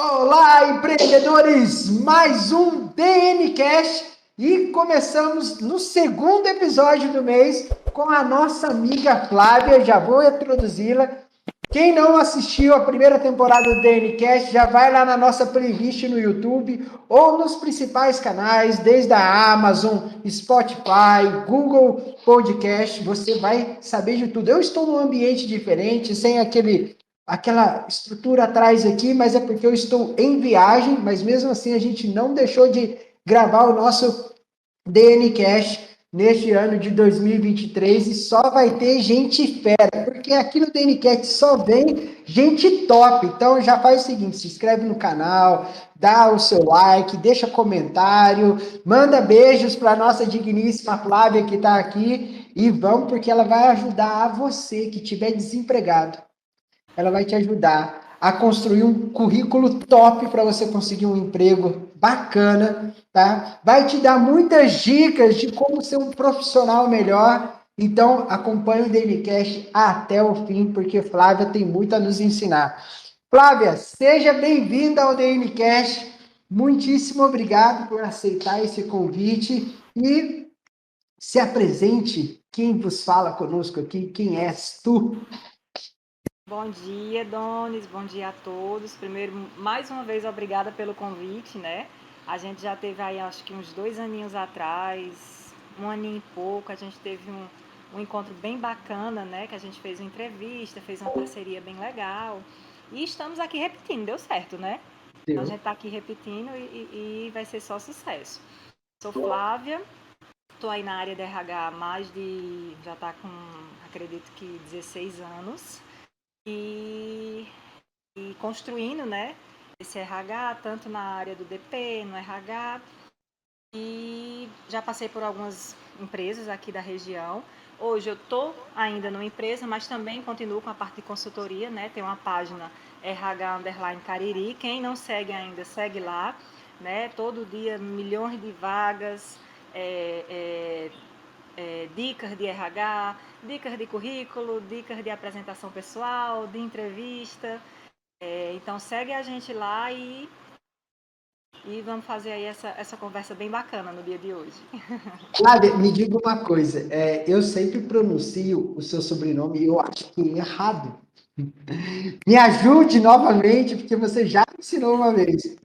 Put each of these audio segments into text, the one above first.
Olá, empreendedores! Mais um DNCast e começamos no segundo episódio do mês com a nossa amiga Flávia. Já vou introduzi-la. Quem não assistiu a primeira temporada do DNCast, já vai lá na nossa playlist no YouTube ou nos principais canais, desde a Amazon, Spotify, Google Podcast. Você vai saber de tudo. Eu estou num ambiente diferente, sem aquela estrutura atrás aqui, mas é porque eu estou em viagem, mas mesmo assim a gente não deixou de gravar o nosso DNCast neste ano de 2023 e só vai ter gente fera, porque aqui no DNCast só vem gente top. Então já faz o seguinte, se inscreve no canal, dá o seu like, deixa comentário, manda beijos para nossa digníssima Flávia que está aqui e vamos porque ela vai ajudar a você que estiver desempregado. Ela vai te ajudar a construir um currículo top para você conseguir um emprego bacana, tá? Vai te dar muitas dicas de como ser um profissional melhor. Então, acompanhe o Dailycast até o fim, porque Flávia tem muito a nos ensinar. Flávia, seja bem-vinda ao Dailycast. Muitíssimo obrigado por aceitar esse convite e se apresente. Quem vos fala conosco aqui? Quem és tu? Bom dia, Donis. Bom dia a todos. Primeiro, mais uma vez, obrigada pelo convite, né? A gente já teve aí, acho que uns 2 aninhos atrás, um aninho e pouco, a gente teve um encontro bem bacana, né? Que a gente fez uma entrevista, fez uma parceria bem legal. E estamos aqui repetindo, deu certo, né? Então, a Deu. gente está aqui repetindo e vai ser só sucesso. Sou Flávia, estou aí na área de RH há mais de, já está com, acredito que 16 anos e, e construindo, né, esse RH, tanto na área do DP, no RH, e já passei por algumas empresas aqui da região. Hoje eu estou ainda numa empresa, mas também continuo com a parte de consultoria, né? Tem uma página RH Underline Cariri. Quem não segue ainda, segue lá, né? Todo dia milhões de vagas, é, é, dicas de RH, dicas de currículo, dicas de apresentação pessoal, de entrevista. Então segue a gente lá e vamos fazer aí essa conversa bem bacana no dia de hoje. Flávia, me diga uma coisa, eu sempre pronuncio o seu sobrenome e eu acho que é errado. Me ajude novamente, porque você já me ensinou uma vez.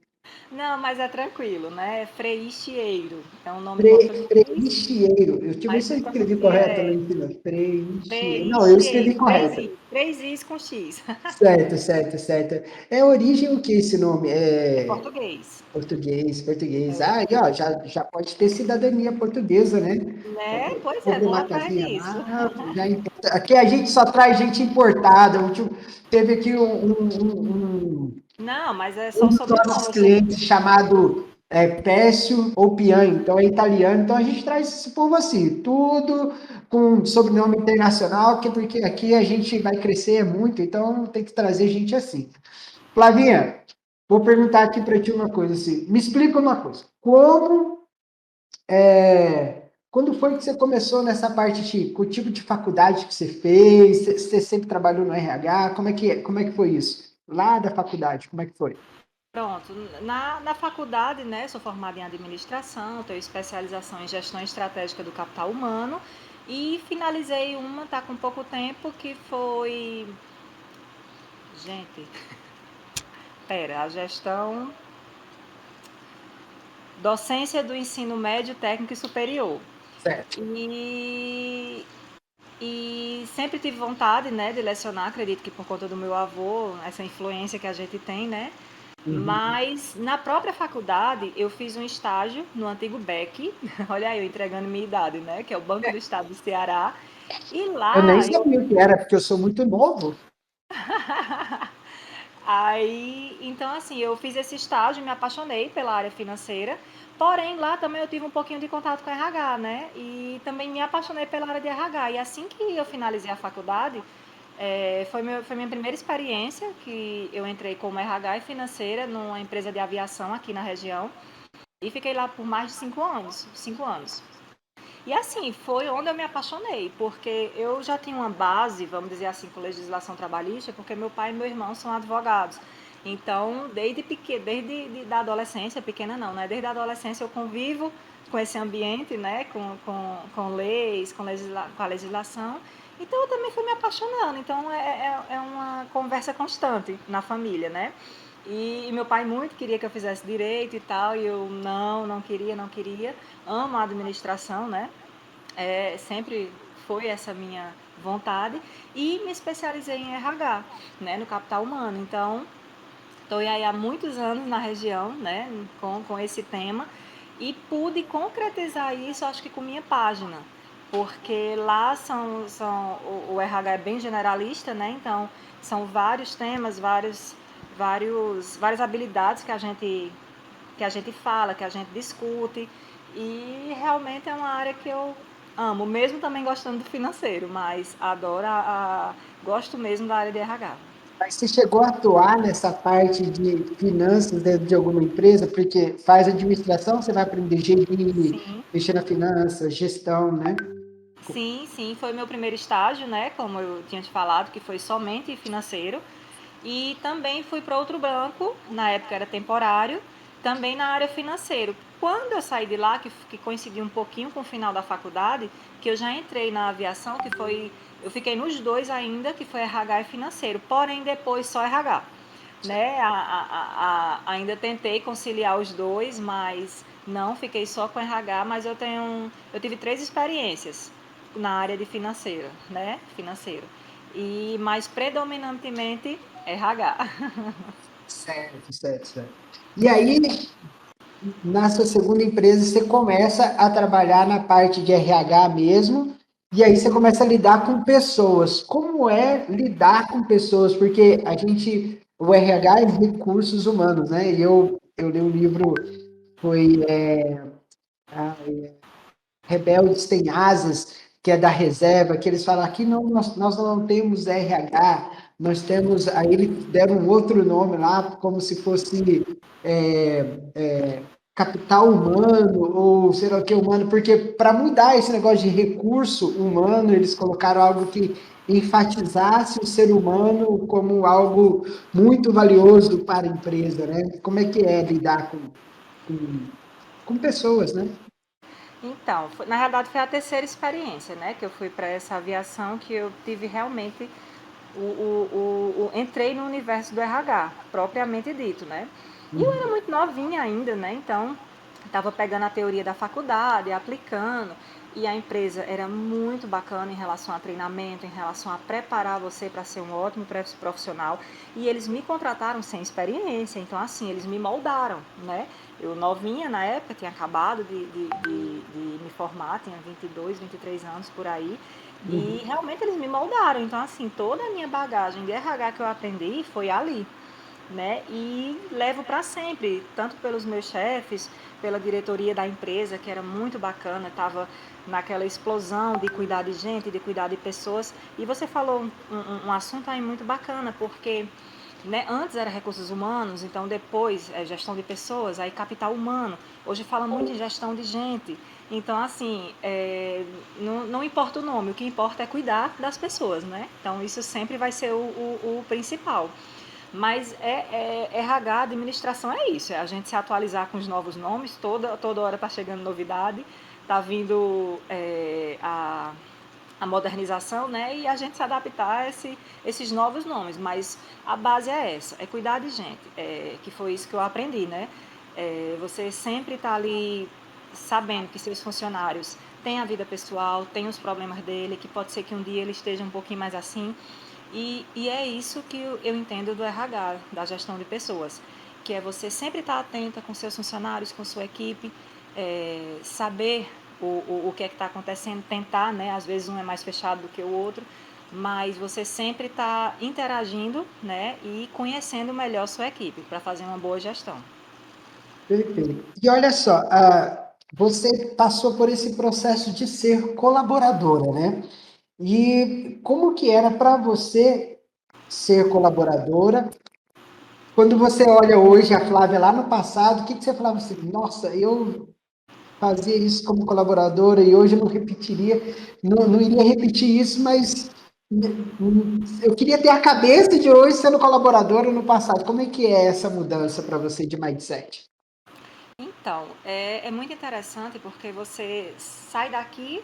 Não, mas é tranquilo, né? É Freixeiro. É um nome português, Freixeiro. Deixa eu ver mas se eu se escrevi pronuncia correto, Leontina. Freixeiro. Não, eu escrevi Freixeiro. correto. Três I's com X. Certo, certo, certo. É origem o que esse nome? É É português. português, português. É. Ah, e ó, já pode ter cidadania portuguesa, né? Né? Pois é, Houve vou uma atrás casinha disso. lá, aqui a gente só traz gente importada. Teve aqui Não, mas é só um o dos nossos sobrenome. clientes chamado Pécio ou Pian, então é italiano, então a gente traz esse povo assim, tudo com sobrenome internacional, porque aqui a gente vai crescer muito, então tem que trazer gente assim. Flavinha, vou perguntar aqui para ti uma coisa assim, me explica uma coisa, quando foi que você começou nessa parte de, com o tipo de faculdade que você fez, você sempre trabalhou no RH, como é que foi isso? Lá da faculdade, como é que foi? Pronto, na faculdade, né, sou formada em administração, tenho especialização em gestão estratégica do capital humano e finalizei uma, tá com pouco tempo, que foi, gente, a gestão, docência do ensino médio, técnico e superior. Certo. E, e sempre tive vontade, né, de lecionar, acredito que por conta do meu avô, essa influência que a gente tem, né, Uhum. mas na própria faculdade eu fiz um estágio no antigo BEC, olha aí eu entregando minha idade, né? Que é o Banco do Estado do Ceará. E Eu nem lá eu. sabia o que era, porque eu sou muito novo. Aí, então assim, eu fiz esse estágio, me apaixonei pela área financeira, porém lá também eu tive um pouquinho de contato com RH, né? E também me apaixonei pela área de RH. E assim que eu finalizei a faculdade, foi minha primeira experiência que eu entrei como RH e financeira numa empresa de aviação aqui na região. E fiquei lá por mais de 5 anos. 5 anos. E assim, foi onde eu me apaixonei, porque eu já tinha uma base, vamos dizer assim, com legislação trabalhista, porque meu pai e meu irmão são advogados. Então, desde da adolescência, pequena não, né? Desde a adolescência eu convivo com esse ambiente, né? Com leis, com a legislação. Então, eu também fui me apaixonando. Então, é uma conversa constante na família, né? E meu pai muito queria que eu fizesse direito e tal, e eu não queria, não queria. Amo a administração, né? Sempre foi essa minha vontade. E me especializei em RH, né? No capital humano. Então, estou aí há muitos anos na região, né, com esse tema, e pude concretizar isso, acho que com minha página, porque lá o RH é bem generalista, né, então são vários temas, várias habilidades que a gente fala, que a gente discute, e realmente é uma área que eu amo, mesmo também gostando do financeiro, mas adoro, gosto mesmo da área de RH. Mas você chegou a atuar nessa parte de finanças dentro de alguma empresa? Porque faz administração, você vai aprender gerir, Sim. mexer na finança, gestão, né? Sim, sim, foi meu primeiro estágio, né? Como eu tinha te falado, que foi somente financeiro. E também fui para outro banco, na época era temporário, também na área financeira. Quando eu saí de lá, que coincidiu um pouquinho com o final da faculdade, que eu já entrei na aviação, que foi. Eu fiquei nos dois ainda, que foi RH e financeiro, porém depois só RH. Né? Ainda tentei conciliar os dois, mas não fiquei só com RH, mas eu tive 3 experiências na área de financeira, né? Financeiro. E mais predominantemente RH. Certo, certo, certo. E aí, na sua segunda empresa, você começa a trabalhar na parte de RH mesmo, e aí você começa a lidar com pessoas. Como é lidar com pessoas? Porque o RH é recursos humanos, né? E eu li um livro, foi Rebeldes Têm Asas, que é da reserva, que eles falam aqui não, nós não temos RH, nós temos, aí eles deram um outro nome lá, como se fosse capital humano, ou sei lá o que humano, porque para mudar esse negócio de recurso humano, eles colocaram algo que enfatizasse o ser humano como algo muito valioso para a empresa, né? Como é que é lidar com, com pessoas, né? Então, na verdade foi a terceira experiência, né? Que eu fui para essa aviação que eu tive realmente entrei no universo do RH, propriamente dito, né? E eu era muito novinha ainda, né? Então, estava pegando a teoria da faculdade, aplicando, e a empresa era muito bacana em relação a treinamento, em relação a preparar você para ser um ótimo profissional. E eles me contrataram sem experiência, então assim, eles me moldaram, né? Eu novinha na época, tinha acabado de me formar, tinha 22, 23 anos por aí. E realmente eles me moldaram. Então, assim, toda a minha bagagem de RH que eu aprendi foi ali, né? E levo para sempre, tanto pelos meus chefes, pela diretoria da empresa, que era muito bacana, estava naquela explosão de cuidar de gente, de cuidar de pessoas. E você falou um assunto aí muito bacana, porque né, antes era recursos humanos, então depois gestão de pessoas, aí capital humano. Hoje fala muito em gestão de gente. Então, assim, não importa o nome, o que importa é cuidar das pessoas, né? Então, isso sempre vai ser o principal. Mas RH, administração é isso, é a gente se atualizar com os novos nomes, toda hora está chegando novidade, está vindo a modernização, né? E a gente se adaptar a esses novos nomes. Mas a base é essa, é cuidar de gente, que foi isso que eu aprendi, né? Você sempre está ali sabendo que seus funcionários têm a vida pessoal, têm os problemas dele, que pode ser que um dia ele esteja um pouquinho mais assim. E é isso que eu entendo do RH, da gestão de pessoas, que é você sempre estar atenta com seus funcionários, com sua equipe, saber o que é que está acontecendo, tentar, né? Às vezes um é mais fechado do que o outro, mas você sempre está interagindo, né? E conhecendo melhor sua equipe para fazer uma boa gestão. Perfeito. E olha só, você passou por esse processo de ser colaboradora, né? E como que era para você ser colaboradora? Quando você olha hoje a Flávia lá no passado, o que que você falava assim? Nossa, eu fazia isso como colaboradora e hoje eu não repetiria, não iria repetir isso, mas Eu queria ter a cabeça de hoje sendo colaboradora no passado. Como é que é essa mudança para você de mindset? Então, é muito interessante porque você sai daqui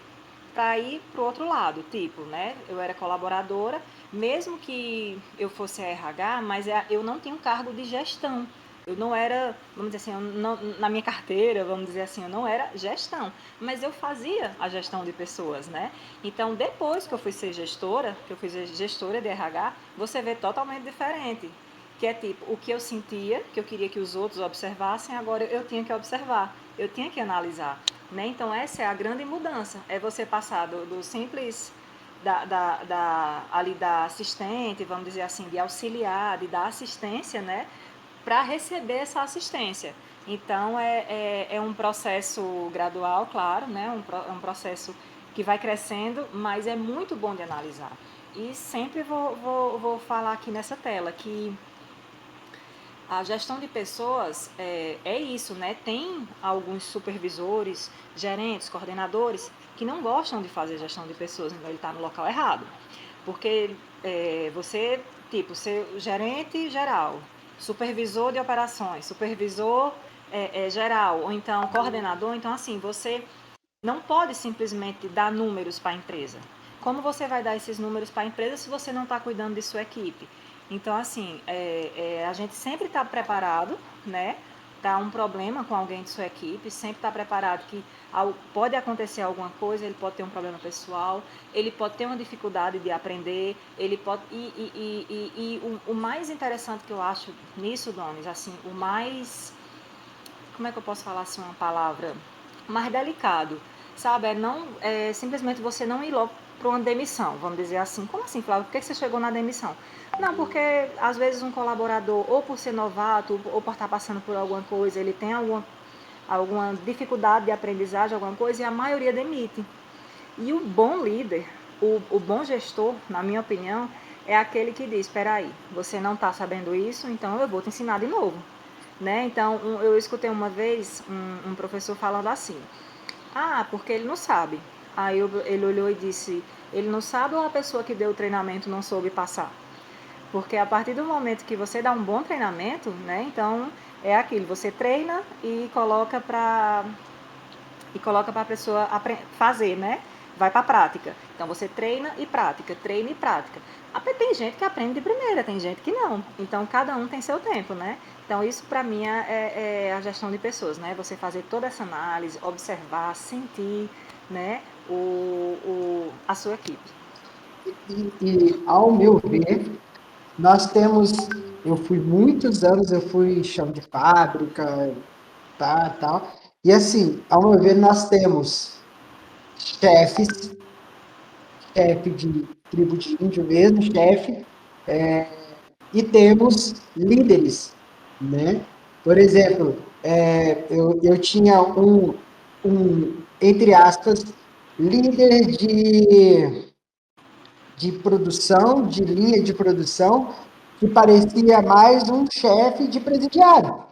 para ir para o outro lado, tipo, né? Eu era colaboradora, mesmo que eu fosse a RH, mas eu não tinha um cargo de gestão. Eu não era, vamos dizer assim, na minha carteira, vamos dizer assim, eu não era gestão, mas eu fazia a gestão de pessoas, né? Então, depois que eu fui ser gestora, que eu fui ser gestora de RH, você vê totalmente diferente. Que é tipo, o que eu sentia, que eu queria que os outros observassem, agora eu tinha que observar, eu tinha que analisar. Né? Então, essa é a grande mudança. É você passar do simples ali da assistente, vamos dizer assim, de auxiliar, de dar assistência, né? Para receber essa assistência. Então, é um processo gradual, claro, né? É um processo que vai crescendo, mas é muito bom de analisar. E sempre vou falar aqui nessa tela que a gestão de pessoas é isso, né? Tem alguns supervisores, gerentes, coordenadores que não gostam de fazer gestão de pessoas, então ele está no local errado. Porque você, tipo, ser gerente geral, supervisor de operações, supervisor geral, ou então coordenador, então assim, você não pode simplesmente dar números para a empresa. Como você vai dar esses números para a empresa se você não está cuidando de sua equipe? Então, assim, a gente sempre está preparado, né? Para um problema com alguém de sua equipe, sempre está preparado que pode acontecer alguma coisa, ele pode ter um problema pessoal, ele pode ter uma dificuldade de aprender, ele pode. O mais interessante que eu acho nisso, Donis, assim, o mais. Como é que eu posso falar assim uma palavra? Mais delicado, sabe? Simplesmente você não ir logo para uma demissão, vamos dizer assim. Como assim, Flávio? Por que você chegou na demissão? Não, porque às vezes um colaborador, ou por ser novato, ou por estar passando por alguma coisa, ele tem alguma dificuldade de aprendizagem, alguma coisa, e a maioria demite. E o bom líder, o bom gestor, na minha opinião, é aquele que diz, espera aí, você não está sabendo isso, então eu vou te ensinar de novo. Né? Então, eu escutei uma vez um professor falando assim, porque ele não sabe. Aí ele olhou e disse, ele não sabe ou a pessoa que deu o treinamento não soube passar? Porque a partir do momento que você dá um bom treinamento, né? Então, é aquilo, você treina e coloca para a pessoa fazer, né? Vai para a prática. Então você treina e prática, treina e prática. Tem gente que aprende de primeira, tem gente que não. Então cada um tem seu tempo, né? Então isso para mim é a gestão de pessoas, né? Você fazer toda essa análise, observar, sentir, né? A sua equipe. Ao meu ver, nós temos, eu fui muitos anos, eu fui chão de fábrica, tá, tal. E assim, ao meu ver, nós temos chefes, chefe de tribo de índio mesmo, chefe, e temos líderes, né? Por exemplo, eu tinha entre aspas, líder de produção, de linha de produção, que parecia mais um chefe de presidiário,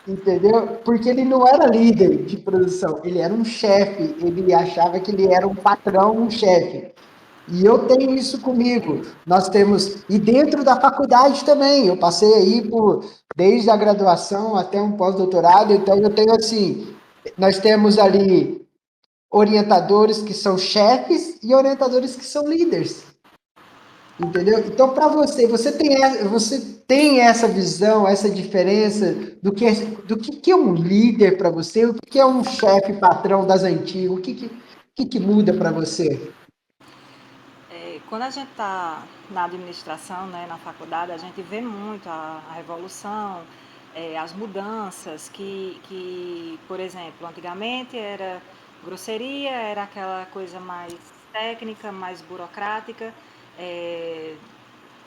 entendeu? Porque ele não era líder de produção, ele era um chefe, ele achava que ele era um patrão, um chefe. E eu tenho isso comigo. Nós temos, e dentro da faculdade também, eu passei aí por, desde a graduação até um pós-doutorado, então eu tenho assim, nós temos ali orientadores que são chefes e orientadores que são líderes. Entendeu? Então, para você, você tem essa visão, essa diferença do que é um líder para você, o que é um chefe patrão das antigas, o que muda para você? Quando a gente está na administração, né, na faculdade, a gente vê muito a revolução, as mudanças por exemplo, antigamente era grosseria, era aquela coisa mais técnica, mais burocrática. É,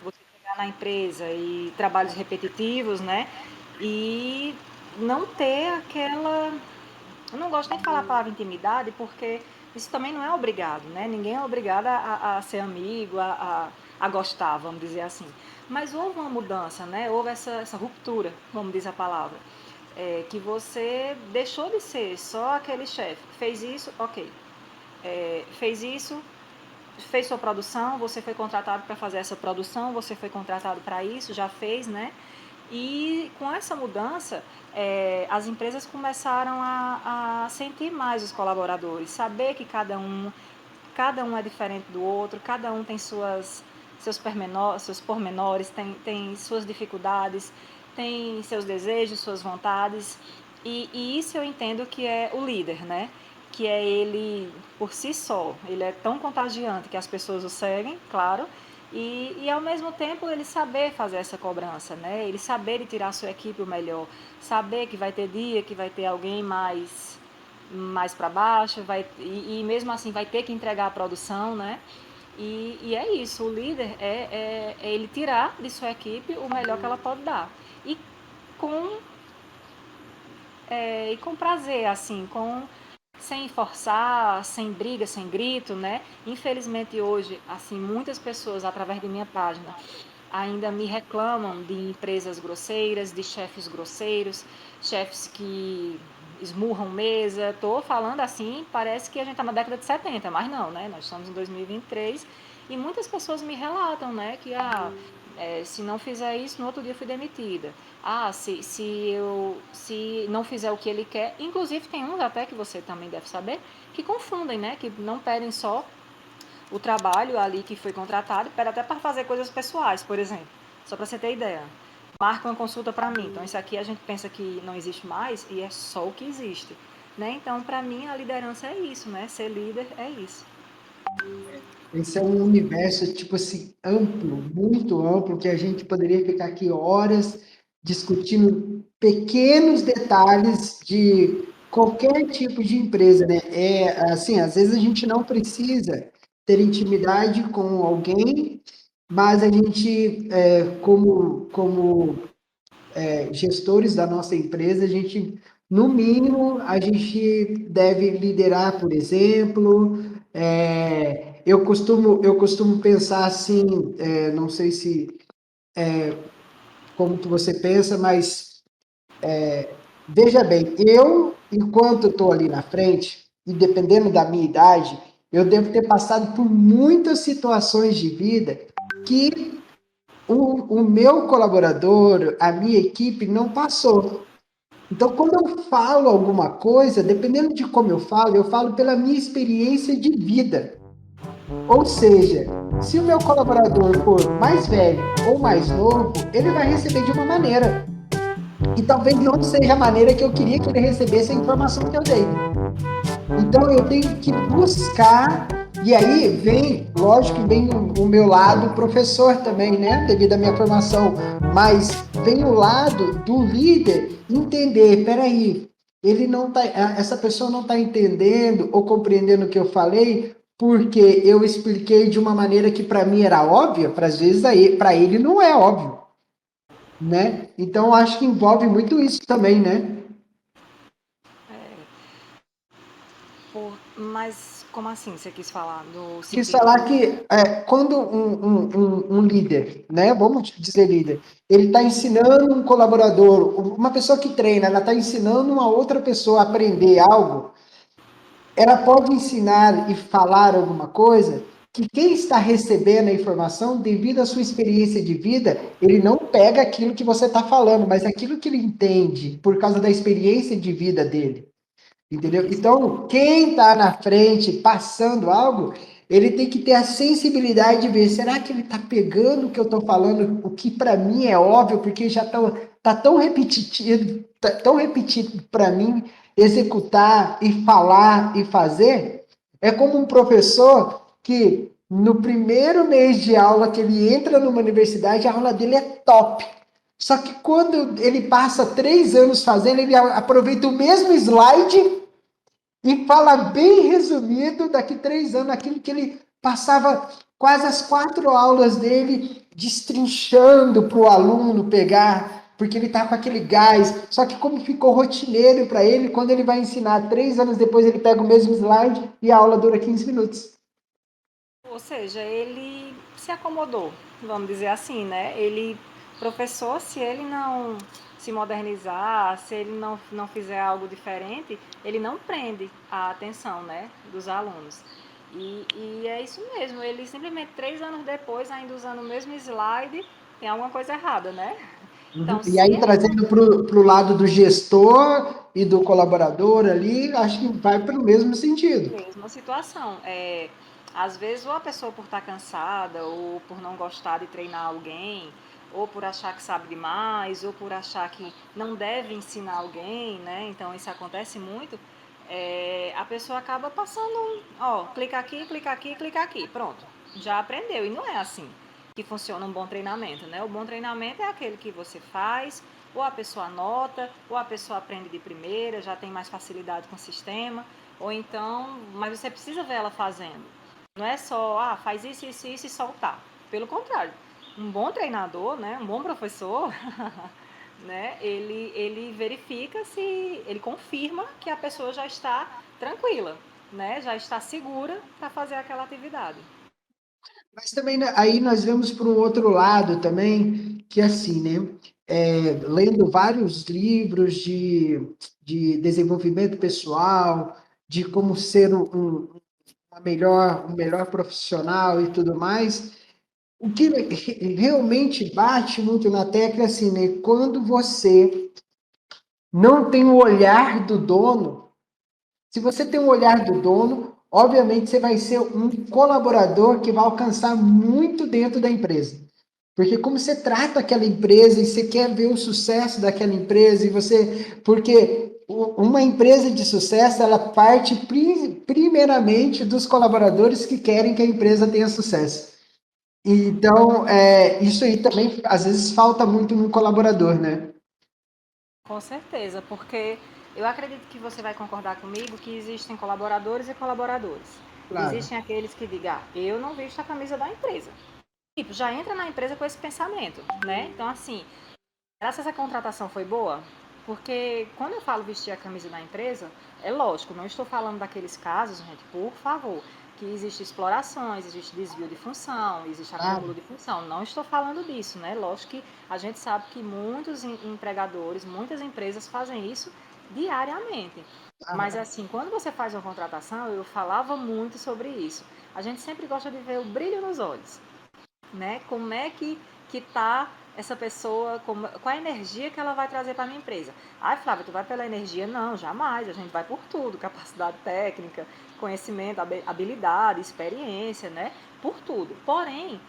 você chegar na empresa e trabalhos repetitivos, né? E não ter aquela. Eu não gosto nem de falar a palavra intimidade, porque isso também não é obrigado, né? Ninguém é obrigado a ser amigo, a gostar, vamos dizer assim. Mas houve uma mudança, né? Houve essa ruptura, vamos dizer a palavra. Que você deixou de ser só aquele chefe. Fez isso, ok. Fez isso, fez sua produção, você foi contratado para fazer essa produção, você foi contratado para isso, já fez, né? E com essa mudança, as empresas começaram a sentir mais os colaboradores, saber que cada um é diferente do outro, cada um tem seus pormenores, tem suas dificuldades, tem seus desejos, suas vontades. E isso eu entendo que é o líder, né? Que é ele por si só. Ele é tão contagiante que as pessoas o seguem, claro, e ao mesmo tempo ele saber fazer essa cobrança, né? Ele saber de tirar a sua equipe o melhor, saber que vai ter dia que vai ter alguém mais para baixo, e mesmo assim vai ter que entregar a produção, né? E é isso, o líder é ele tirar de sua equipe o melhor que ela pode dar. E com, e com prazer, assim, sem forçar, sem briga, sem grito, né? Infelizmente hoje, assim, muitas pessoas através de minha página ainda me reclamam de empresas grosseiras, de chefes grosseiros, chefes que esmurram mesa. Estou falando assim, parece que a gente está na década de 70, mas não, né? Nós estamos em 2023 e muitas pessoas me relatam, né, que se não fizer isso, no outro dia eu fui demitida. Se não fizer o que ele quer, inclusive tem uns até que você também deve saber, que confundem, né, que não pedem só o trabalho ali que foi contratado, pede até para fazer coisas pessoais, por exemplo. Só para você ter ideia. Marca uma consulta para mim. Então, isso aqui a gente pensa que não existe mais e é só o que existe. Né? Então, para mim, a liderança é isso, né? Ser líder é isso. Esse é um universo, tipo assim, amplo, muito amplo, que a gente poderia ficar aqui horas discutindo pequenos detalhes de qualquer tipo de empresa, né? Assim, às vezes a gente não precisa ter intimidade com alguém, mas a gente, como gestores da nossa empresa, a gente, no mínimo, a gente deve liderar, por exemplo. Eu costumo pensar assim, não sei se como que você pensa, mas veja bem, enquanto estou ali na frente, e dependendo da minha idade, eu devo ter passado por muitas situações de vida que o meu colaborador, a minha equipe não passou. Então, quando eu falo alguma coisa, dependendo de como eu falo pela minha experiência de vida. Ou seja, se o meu colaborador for mais velho ou mais novo, ele vai receber de uma maneira. E talvez não seja a maneira que eu queria que ele recebesse a informação que eu dei. Então eu tenho que buscar, e aí vem, lógico que vem o meu lado professor também, né? Devido à minha formação, mas vem o lado do líder entender, peraí, ele não tá, essa pessoa não está entendendo ou compreendendo o que eu falei, porque eu expliquei de uma maneira que para mim era óbvia, para às vezes para ele não é óbvio, né? Então eu acho que envolve muito isso também, né? Mas como assim você quis falar? No Quis sentido falar de. que quando um líder, né, vamos dizer líder, ele está ensinando um colaborador, uma pessoa que treina, ela está ensinando uma outra pessoa a aprender algo, ela pode ensinar e falar alguma coisa que quem está recebendo a informação, devido à sua experiência de vida, ele não pega aquilo que você está falando, mas aquilo que ele entende por causa da experiência de vida dele. Entendeu? Isso. Então, quem está na frente passando algo, ele tem que ter a sensibilidade de ver, será que ele está pegando o que eu estou falando, o que para mim é óbvio, porque já tá tão repetido para mim executar e falar e fazer? É como um professor que no primeiro mês de aula que ele entra numa universidade, a aula dele é top. Só que quando ele passa 3 anos fazendo, ele aproveita o mesmo slide e fala bem resumido, daqui 3 anos, aquilo que ele passava quase as 4 aulas dele destrinchando para o aluno pegar, porque ele está com aquele gás. Só que como ficou rotineiro para ele, quando ele vai ensinar 3 anos depois, ele pega o mesmo slide e a aula dura 15 minutos. Ou seja, ele se acomodou, vamos dizer assim, né? Ele, professor, se ele não se modernizar, se ele não fizer algo diferente, ele não prende a atenção, né, dos alunos. E é isso mesmo, ele simplesmente 3 anos depois, ainda usando o mesmo slide, tem alguma coisa errada, né? Uhum. Então, E se aí, ele trazendo para o lado do gestor e do colaborador ali, acho que vai pelo mesmo sentido. mesma situação. Às vezes, ou a pessoa por estar cansada, ou por não gostar de treinar alguém, ou por achar que sabe demais, ou por achar que não deve ensinar alguém, né? Então, isso acontece muito. A pessoa acaba passando, ó, clica aqui, clica aqui, clica aqui. Pronto, já aprendeu. E não é assim que funciona um bom treinamento, né? O bom treinamento é aquele que você faz, ou a pessoa anota, ou a pessoa aprende de primeira, já tem mais facilidade com o sistema. Ou então, mas você precisa ver ela fazendo. Não é só, faz isso, isso, isso e soltar. Pelo contrário, um bom treinador, né, um bom professor, né, ele verifica se, ele confirma que a pessoa já está tranquila, né, já está segura para fazer aquela atividade. Mas também né, aí nós vemos para o outro lado também, que assim, né? Lendo vários livros de desenvolvimento pessoal, de como ser um melhor profissional e tudo mais, o que realmente bate muito na tecla é assim, né? Quando você não tem o olhar do dono, se você tem o olhar do dono, obviamente você vai ser um colaborador que vai alcançar muito dentro da empresa. Porque como você trata aquela empresa e você quer ver o sucesso daquela empresa e você, porque uma empresa de sucesso, ela parte primeiramente dos colaboradores que querem que a empresa tenha sucesso. Então, isso aí também às vezes falta muito no colaborador, né? Com certeza, porque eu acredito que você vai concordar comigo que existem colaboradores e colaboradores. Claro. Existem aqueles que digam, eu não visto a camisa da empresa. Tipo, já entra na empresa com esse pensamento, né? Então, assim, será que essa contratação foi boa? Porque quando eu falo vestir a camisa da empresa, é lógico, não estou falando daqueles casos, gente, por favor, que existe explorações, existe desvio de função, existe Claro. acúmulo de função. Não estou falando disso, né? Lógico que a gente sabe que muitos empregadores, muitas empresas fazem isso diariamente. Mas assim, quando você faz uma contratação, eu falava muito sobre isso. A gente sempre gosta de ver o brilho nos olhos, né? Como é que tá essa pessoa, qual a energia que ela vai trazer para a minha empresa? Ai, Flávia, tu vai pela energia? Não, jamais. A gente vai por tudo, capacidade técnica, conhecimento, habilidade, experiência, né? Por tudo. Porém,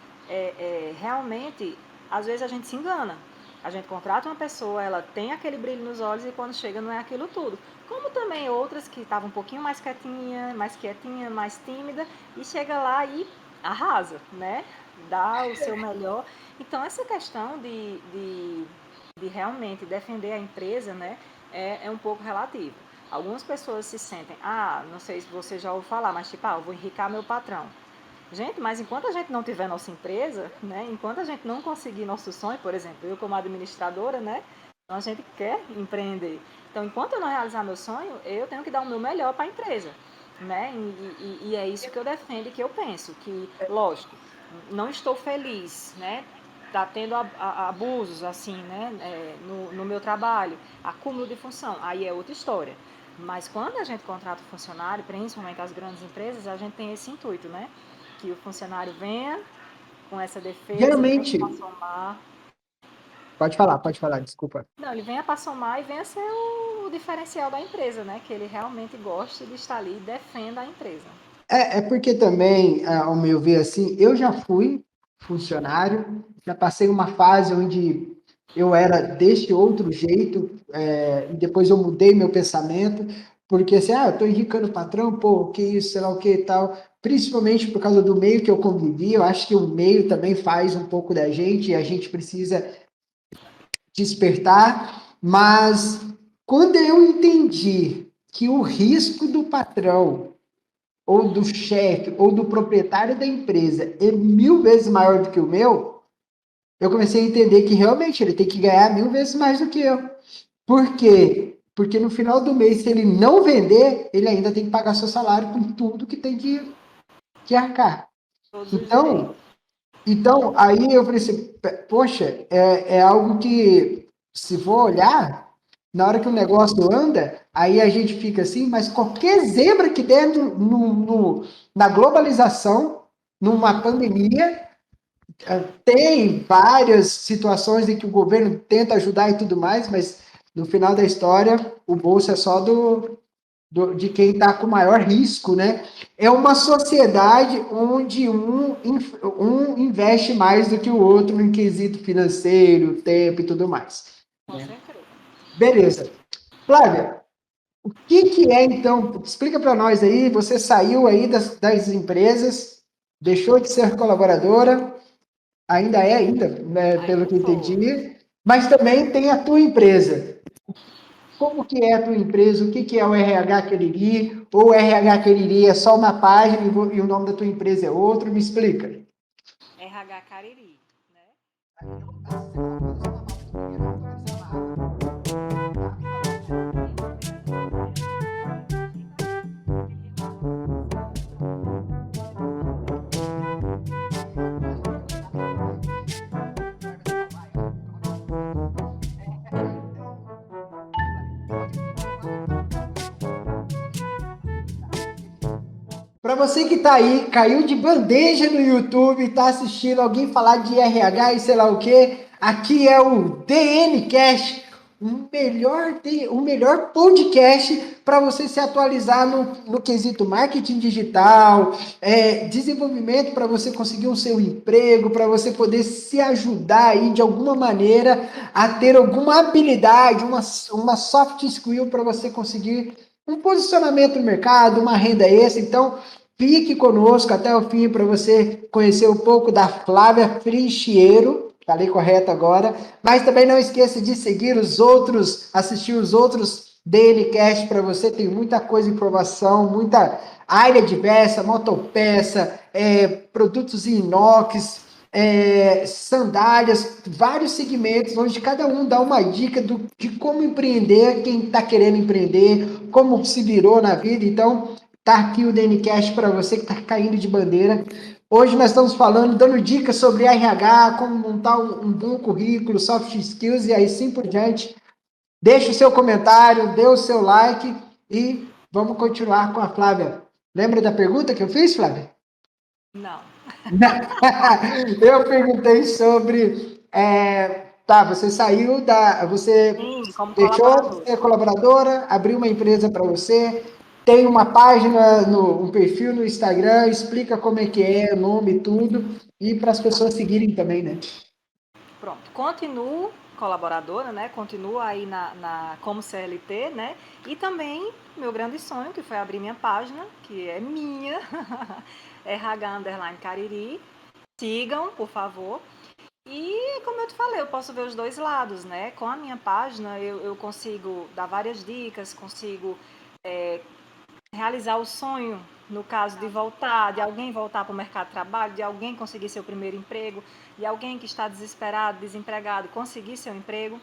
realmente, às vezes a gente se engana. A gente contrata uma pessoa, ela tem aquele brilho nos olhos e quando chega não é aquilo tudo. Como também outras que estavam um pouquinho mais quietinha, mais tímida e chega lá e arrasa, né? Dá o seu melhor. Então, essa questão de realmente defender a empresa, né, é um pouco relativo. Algumas pessoas se sentem, não sei se você já ouviu falar, mas tipo, eu vou enricar meu patrão. Gente, mas enquanto a gente não tiver nossa empresa, né, enquanto a gente não conseguir nosso sonho, por exemplo, eu como administradora, né, então a gente quer empreender. Então, enquanto eu não realizar meu sonho, eu tenho que dar o meu melhor para a empresa, né? E é isso que eu defendo e que eu penso, que, lógico, não estou feliz, né? Tá tendo abusos assim, né? No meu trabalho, acúmulo de função, aí é outra história. Mas quando a gente contrata o funcionário, principalmente as grandes empresas, a gente tem esse intuito, né? Que o funcionário venha com essa defesa, venha Geralmente, para somar. pode falar, desculpa. Não, ele venha para somar e venha ser o diferencial da empresa, né? Que ele realmente goste de estar ali e defenda a empresa. É porque também, ao meu ver, assim, eu já fui funcionário, já passei uma fase onde eu era deste outro jeito, e depois eu mudei meu pensamento, porque assim, eu tô enricando o patrão, pô, que isso, sei lá o que e tal, principalmente por causa do meio que eu convivi, eu acho que o meio também faz um pouco da gente, e a gente precisa despertar, mas quando eu entendi que o risco do patrão ou do chefe, ou do proprietário da empresa é 1000 vezes maior do que o meu, eu comecei a entender que realmente ele tem que ganhar 1000 vezes mais do que eu. Por quê? Porque no final do mês, se ele não vender, ele ainda tem que pagar seu salário com tudo que tem que arcar. Todos os direitos. Então, aí eu falei assim, poxa, é algo que, se for olhar, na hora que o negócio anda, aí a gente fica assim, mas qualquer zebra que der na globalização, numa pandemia, tem várias situações em que o governo tenta ajudar e tudo mais, mas no final da história, o bolso é só de quem está com maior risco, né? É uma sociedade onde um investe mais do que o outro em quesito financeiro, tempo e tudo mais. Com Né? certeza. Beleza. Flávia, o que é então? Explica para nós aí. Você saiu aí das empresas, deixou de ser colaboradora, ainda é ainda, né, pelo Ainda que sou. entendi, mas também tem a tua empresa. Como que é a tua empresa? O que que é o RH Queriri? Ou o RH Queriri é só uma página e o nome da tua empresa é outro? Me explica. RH Cariri, né? Para você que está aí, caiu de bandeja no YouTube, está assistindo alguém falar de RH e sei lá o que, aqui é o DN Cash, o melhor podcast para você se atualizar no quesito marketing digital, desenvolvimento para você conseguir um seu emprego, para você poder se ajudar aí de alguma maneira a ter alguma habilidade, uma soft skill para você conseguir um posicionamento no mercado, uma renda extra. Então, fique conosco até o fim para você conhecer um pouco da Flávia Frincheiro. Falei correto agora. Mas também não esqueça de seguir os outros, assistir os outros DNCast para você. Tem muita coisa, informação, muita área diversa, motopeça, produtos inox, sandálias, vários segmentos, onde cada um dá uma dica de como empreender, quem está querendo empreender, como se virou na vida. Então, tá aqui o DNCast para você que está caindo de bandeira. Hoje nós estamos falando, dando dicas sobre RH, como montar um bom currículo, soft skills e aí sim por diante. Deixe o seu comentário, dê o seu like e vamos continuar com a Flávia. Lembra da pergunta que eu fiz, Flávia? Não. Eu perguntei sobre. Tá, você saiu da. Você Sim, como deixou de colaboradora. ser colaboradora, abriu uma empresa para você, tem uma página, um perfil no Instagram, explica como é que é, o nome e tudo, e para as pessoas seguirem também, né? Pronto, continuo colaboradora, né? Continuo aí como CLT, né? E também meu grande sonho, que foi abrir minha página, que é minha, RH Underline Cariri. Sigam, por favor. E como eu te falei, eu posso ver os dois lados, né? Com a minha página eu consigo dar várias dicas, consigo realizar o sonho, no caso de voltar, de alguém voltar para o mercado de trabalho, de alguém conseguir seu primeiro emprego, de alguém que está desesperado, desempregado, conseguir seu emprego.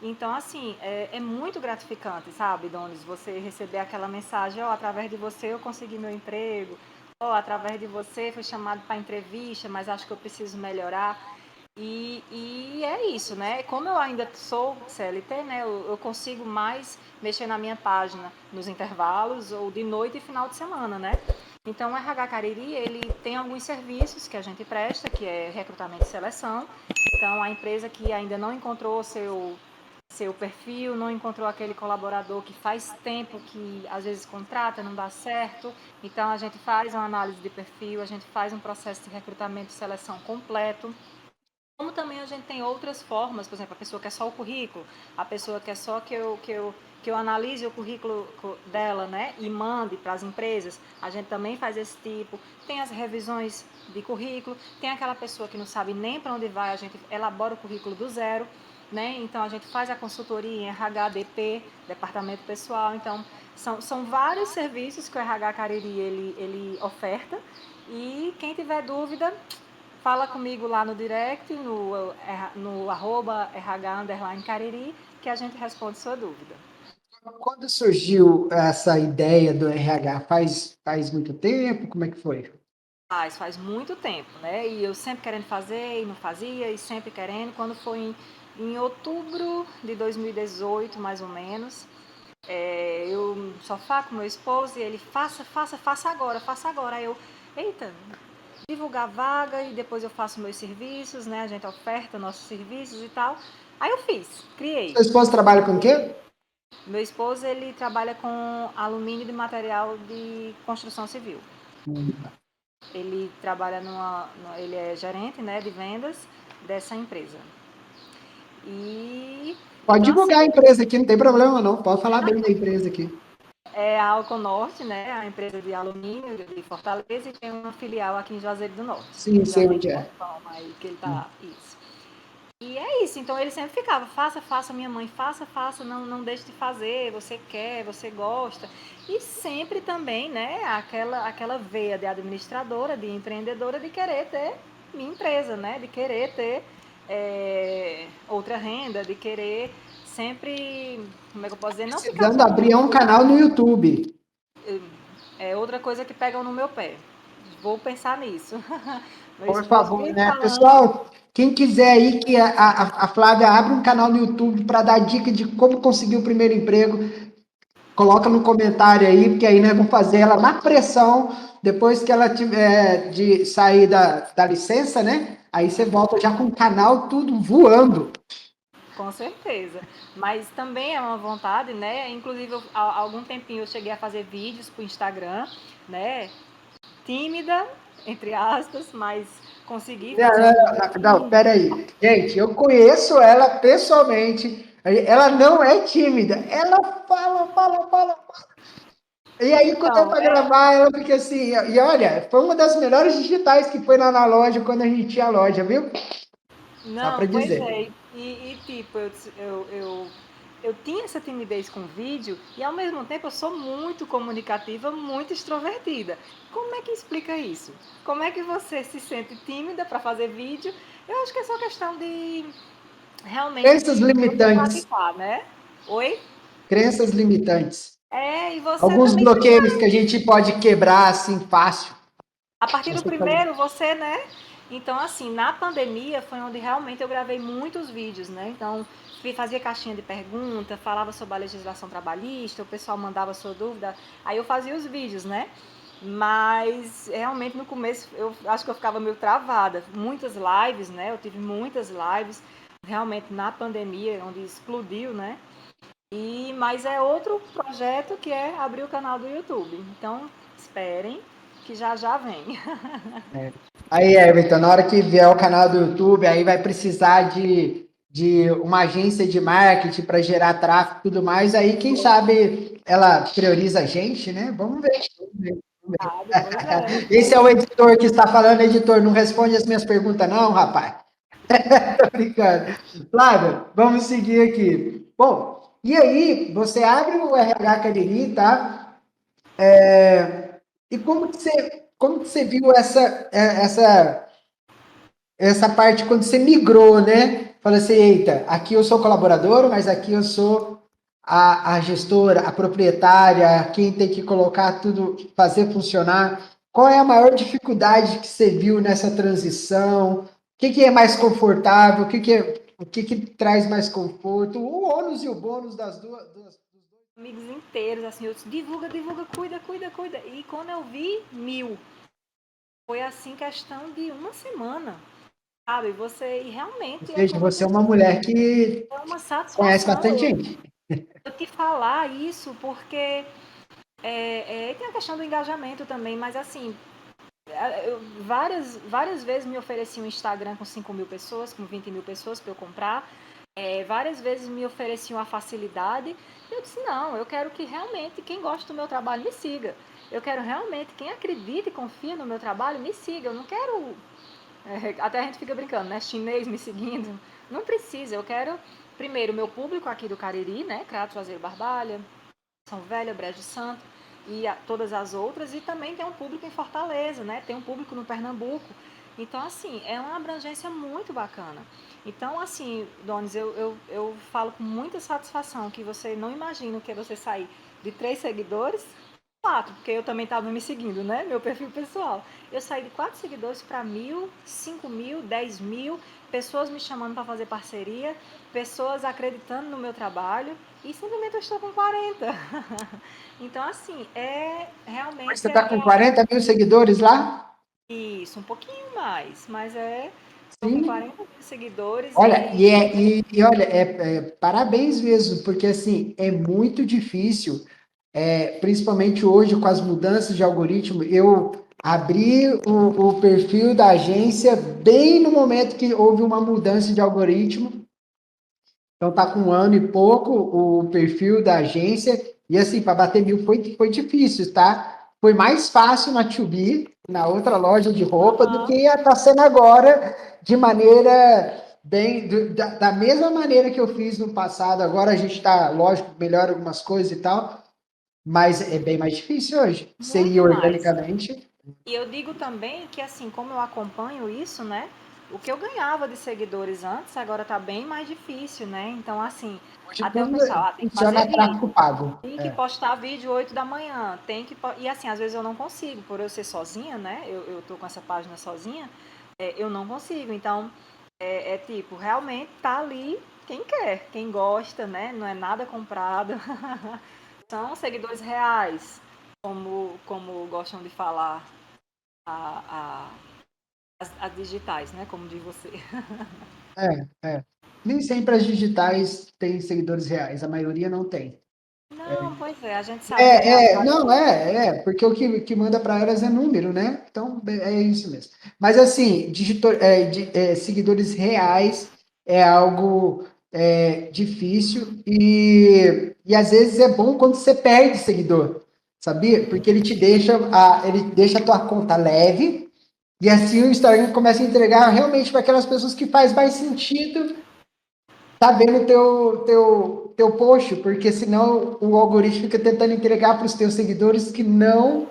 Então, assim, é muito gratificante, sabe, Donis, você receber aquela mensagem, ó, através de você eu consegui meu emprego, ó, através de você fui chamado para entrevista, mas acho que eu preciso melhorar. E é isso, né? Como eu ainda sou CLT, né? Eu consigo mais mexer na minha página nos intervalos ou de noite e final de semana, né? Então, o RH Cariri, ele tem alguns serviços que a gente presta, que é recrutamento e seleção. Então, a empresa que ainda não encontrou seu perfil, não encontrou aquele colaborador que faz tempo que às vezes contrata, não dá certo. Então, a gente faz uma análise de perfil, a gente faz um processo de recrutamento e seleção completo. Como também a gente tem outras formas, por exemplo, a pessoa quer só o currículo, a pessoa quer só que eu analise o currículo dela, né, e mande para as empresas, a gente também faz esse tipo. Tem as revisões de currículo, tem aquela pessoa que não sabe nem para onde vai, a gente elabora o currículo do zero, né, então a gente faz a consultoria em RHDP, Departamento Pessoal, então são vários serviços que o RH Cariri ele oferta, e quem tiver dúvida, fala comigo lá no direct, no arroba RH Cariri, que a gente responde sua dúvida. Quando surgiu essa ideia do RH? Faz muito tempo? Como é que foi? Faz muito tempo, né? E eu sempre querendo fazer e não fazia, e sempre querendo. Quando foi Em outubro de 2018, mais ou menos, eu no sofá com meu esposo e ele, faça agora. Aí eu, eita, divulgar vaga e depois eu faço meus serviços, né? A gente oferta nossos serviços e tal. Aí eu fiz, criei. Sua esposa trabalha com o quê? Meu esposo, ele trabalha com alumínio de material de construção civil. Ele trabalha ele é gerente, né, de vendas dessa empresa. E Pode então assim, divulgar a empresa aqui, não tem problema não. Pode falar bem da empresa aqui. é a Alconorte, né, a empresa de alumínio de Fortaleza, e tem uma filial aqui em Juazeiro do Norte. Sim, sei Juazeiro onde do é. Norte, aí que ele tá, isso. E é isso, então ele sempre ficava, faça, minha mãe, faça, não deixe de fazer, você quer, você gosta. E sempre também, né, aquela veia de administradora, de empreendedora, de querer ter minha empresa, né, de querer ter outra renda, de querer sempre, como é que eu posso dizer, não ficar Precisando só abrir um canal no YouTube. é outra coisa que pegam no meu pé. Vou pensar nisso. Meu Por esposo favor, vive né? falando. Pessoal, quem quiser aí que a Flávia abra um canal no YouTube para dar dica de como conseguir o primeiro emprego, coloca no comentário aí, porque aí nós vamos fazer ela na pressão, depois que ela tiver de sair da licença, né? Aí você volta já com o canal tudo voando. Com certeza. Mas também é uma vontade, né? Inclusive, há algum tempinho eu cheguei a fazer vídeos para o Instagram, né? Tímida, entre aspas, mas consegui Não, fazer não, alguns não, não, vídeos. peraí. Gente, eu conheço ela pessoalmente. Ela não é tímida. Ela fala. E aí, quando é Então, para gravar, ela fica assim. E olha, foi uma das melhores digitais que foi lá na loja quando a gente tinha loja, viu? Só para não, pois dizer. é. Tipo, eu tinha essa timidez com vídeo e ao mesmo tempo eu sou muito comunicativa, muito extrovertida. Como é que explica isso? Como é que você se sente tímida para fazer vídeo? Eu acho que é só questão de realmente Crenças de você limitantes. praticar, né? Oi? Crenças limitantes. E você Alguns também bloqueios que a gente pode quebrar assim fácil. a partir do Você faz. primeiro, você, né? Então, assim, na pandemia foi onde realmente eu gravei muitos vídeos, né? Então, fazia caixinha de pergunta, falava sobre a legislação trabalhista, o pessoal mandava sua dúvida, aí eu fazia os vídeos, né? Mas realmente no começo eu acho que eu ficava meio travada. Muitas lives, né? Eu tive muitas lives, realmente na pandemia, onde explodiu, né? Mas é outro projeto que é abrir o canal do YouTube. Então, esperem que já já vem. Aí, Everton, na hora que vier o canal do YouTube, aí vai precisar de uma agência de marketing para gerar tráfego e tudo mais. Aí, quem sabe ela prioriza a gente, né? Vamos ver. Pois é. Esse é o editor que está falando, editor. Não responde as minhas perguntas, não, rapaz. Tô brincando. Flávio, vamos seguir aqui. Bom, e aí, você abre o RH Cariri, tá? E como que você viu essa parte quando você migrou, né? Fala assim, eita, aqui eu sou colaborador, mas aqui eu sou a gestora, a proprietária, quem tem que colocar tudo, fazer funcionar. Qual é a maior dificuldade que você viu nessa transição? O que é mais confortável? O que traz mais conforto? O ônus e o bônus das duas. Amigos inteiros, assim, eu disse, divulga, cuida. E quando eu vi 1.000, foi assim questão de uma semana, sabe? E Ou realmente é seja, como você você é uma disse, mulher que é uma conhece satisfação bastante gente. eu te falar isso, porque tem a questão do engajamento também, mas assim, várias vezes me ofereci um Instagram com 5.000 pessoas, com 20.000 pessoas para eu comprar. Várias vezes me ofereciam a facilidade. E eu disse, não, eu quero que realmente quem gosta do meu trabalho me siga. Eu quero realmente, quem acredita e confia no meu trabalho, me siga. Eu não quero. Até a gente fica brincando, né? Chinês me seguindo. Não precisa. Eu quero, primeiro, o meu público aqui do Cariri, né? Crato, Juazeiro, Barbalha, São Velha, Brejo Santo e todas as outras, e também tem um público em Fortaleza, né? Tem um público no Pernambuco. Então, assim, é uma abrangência muito bacana. Então, assim, Donis, eu falo com muita satisfação que você não imagina o que é você sair de 3 seguidores 4, porque eu também estava me seguindo, né? Meu perfil pessoal. Eu saí de 4 seguidores para 1.000, 5.000, 10.000, pessoas me chamando para fazer parceria, pessoas acreditando no meu trabalho e simplesmente eu estou com 40. Então, assim, Hoje você realmente está com 40 mil seguidores lá? isso, um pouquinho mais, mas estou com Sim. 40 mil seguidores Olha, e e olha, parabéns mesmo, porque assim, é muito difícil, principalmente hoje com as mudanças de algoritmo, eu abri o perfil da agência bem no momento que houve uma mudança de algoritmo. Então tá com 1 ano e pouco o perfil da agência. E assim, para bater 1.000 foi difícil, tá? Foi mais fácil na 2B, na outra loja de roupa, do que está sendo agora, de maneira bem. Da mesma maneira que eu fiz no passado. Agora a gente está, lógico, melhora algumas coisas e tal, mas é bem mais difícil hoje. Você ir muito mais. organicamente. E eu digo também que, assim, como eu acompanho isso, né? O que eu ganhava de seguidores antes, agora tá bem mais difícil, né? Então, assim, Hoje até o tudo pessoal, tem que fazer funciona tráfego vídeo, pago. tem que postar vídeo 8 da manhã, E assim, às vezes eu não consigo, por eu ser sozinha, né? Eu tô com essa página sozinha, eu não consigo. Então, tipo, realmente tá ali quem quer, quem gosta, né? Não é nada comprado. São seguidores reais, como gostam de falar a, as digitais, né? Como diz você. É. Nem sempre as digitais têm seguidores reais, a maioria não tem. Não, pois é, a gente sabe que a Não, realidade. porque o que manda para elas é número, né? Então, é isso mesmo. Mas, assim, seguidores reais é algo difícil e às vezes é bom quando você perde seguidor, sabia? Porque ele deixa a tua conta leve e assim o Instagram começa a entregar realmente para aquelas pessoas que faz mais sentido tá vendo teu post, porque senão o algoritmo fica tentando entregar para os teus seguidores que não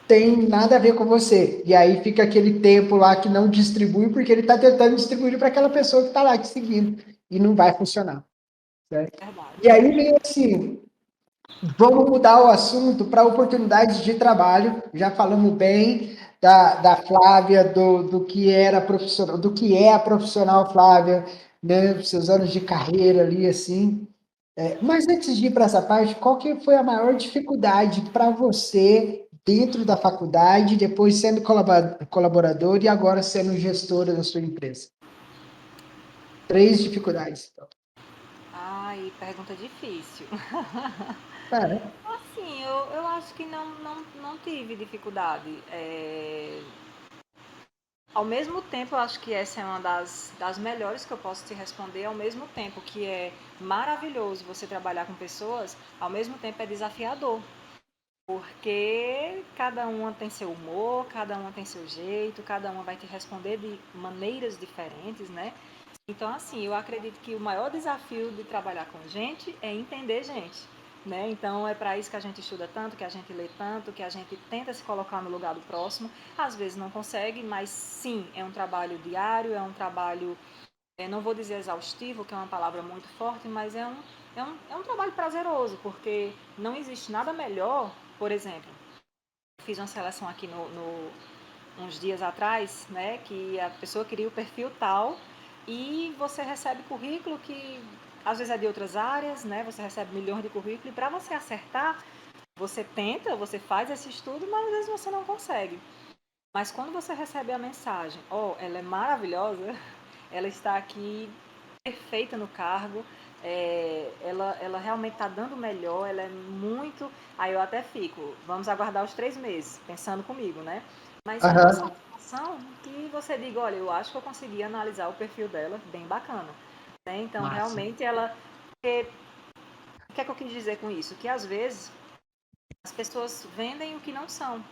tem nada a ver com você. E aí fica aquele tempo lá que não distribui, porque ele está tentando distribuir para aquela pessoa que está lá te seguindo. E não vai funcionar. Certo? E Verdade. aí vem assim, vamos mudar o assunto para oportunidades de trabalho. Já falamos bem da Flávia, do que era profissional, do que é a profissional Flávia, né? Seus anos de carreira ali, assim. Mas antes de ir para essa parte, qual que foi a maior dificuldade para você dentro da faculdade, depois sendo colaborador e agora sendo gestora da sua empresa? 3 dificuldades. Então. Ai, pergunta difícil. Cara, Assim, eu acho que não tive dificuldade. Ao mesmo tempo, eu acho que essa é uma das melhores que eu posso te responder, ao mesmo tempo que é maravilhoso você trabalhar com pessoas, ao mesmo tempo é desafiador. Porque cada uma tem seu humor, cada uma tem seu jeito, cada uma vai te responder de maneiras diferentes, né? Então, assim, eu acredito que o maior desafio de trabalhar com gente é entender gente, né? Então, é para isso que a gente estuda tanto, que a gente lê tanto, que a gente tenta se colocar no lugar do próximo. Às vezes não consegue, mas sim, é um trabalho diário, é um trabalho, não vou dizer exaustivo, que é uma palavra muito forte, mas é um trabalho prazeroso, porque não existe nada melhor, por exemplo, fiz uma seleção aqui uns dias atrás, né, que a pessoa queria o perfil tal e você recebe currículo que às vezes é de outras áreas, né, você recebe milhões de currículos e para você acertar, você tenta, você faz esse estudo, mas às vezes você não consegue. Mas quando você recebe a mensagem, ela é maravilhosa, ela está aqui perfeita no cargo, ela realmente está dando o melhor, ela é muito. Aí eu até fico, vamos aguardar os 3 meses, pensando comigo, né? Mas é uma aham, situação que você diga, olha, eu acho que eu consegui analisar o perfil dela bem bacana. Né? Então, massa. realmente, ela. Porque, o que é que eu quis dizer com isso? Que às vezes as pessoas vendem o que não são,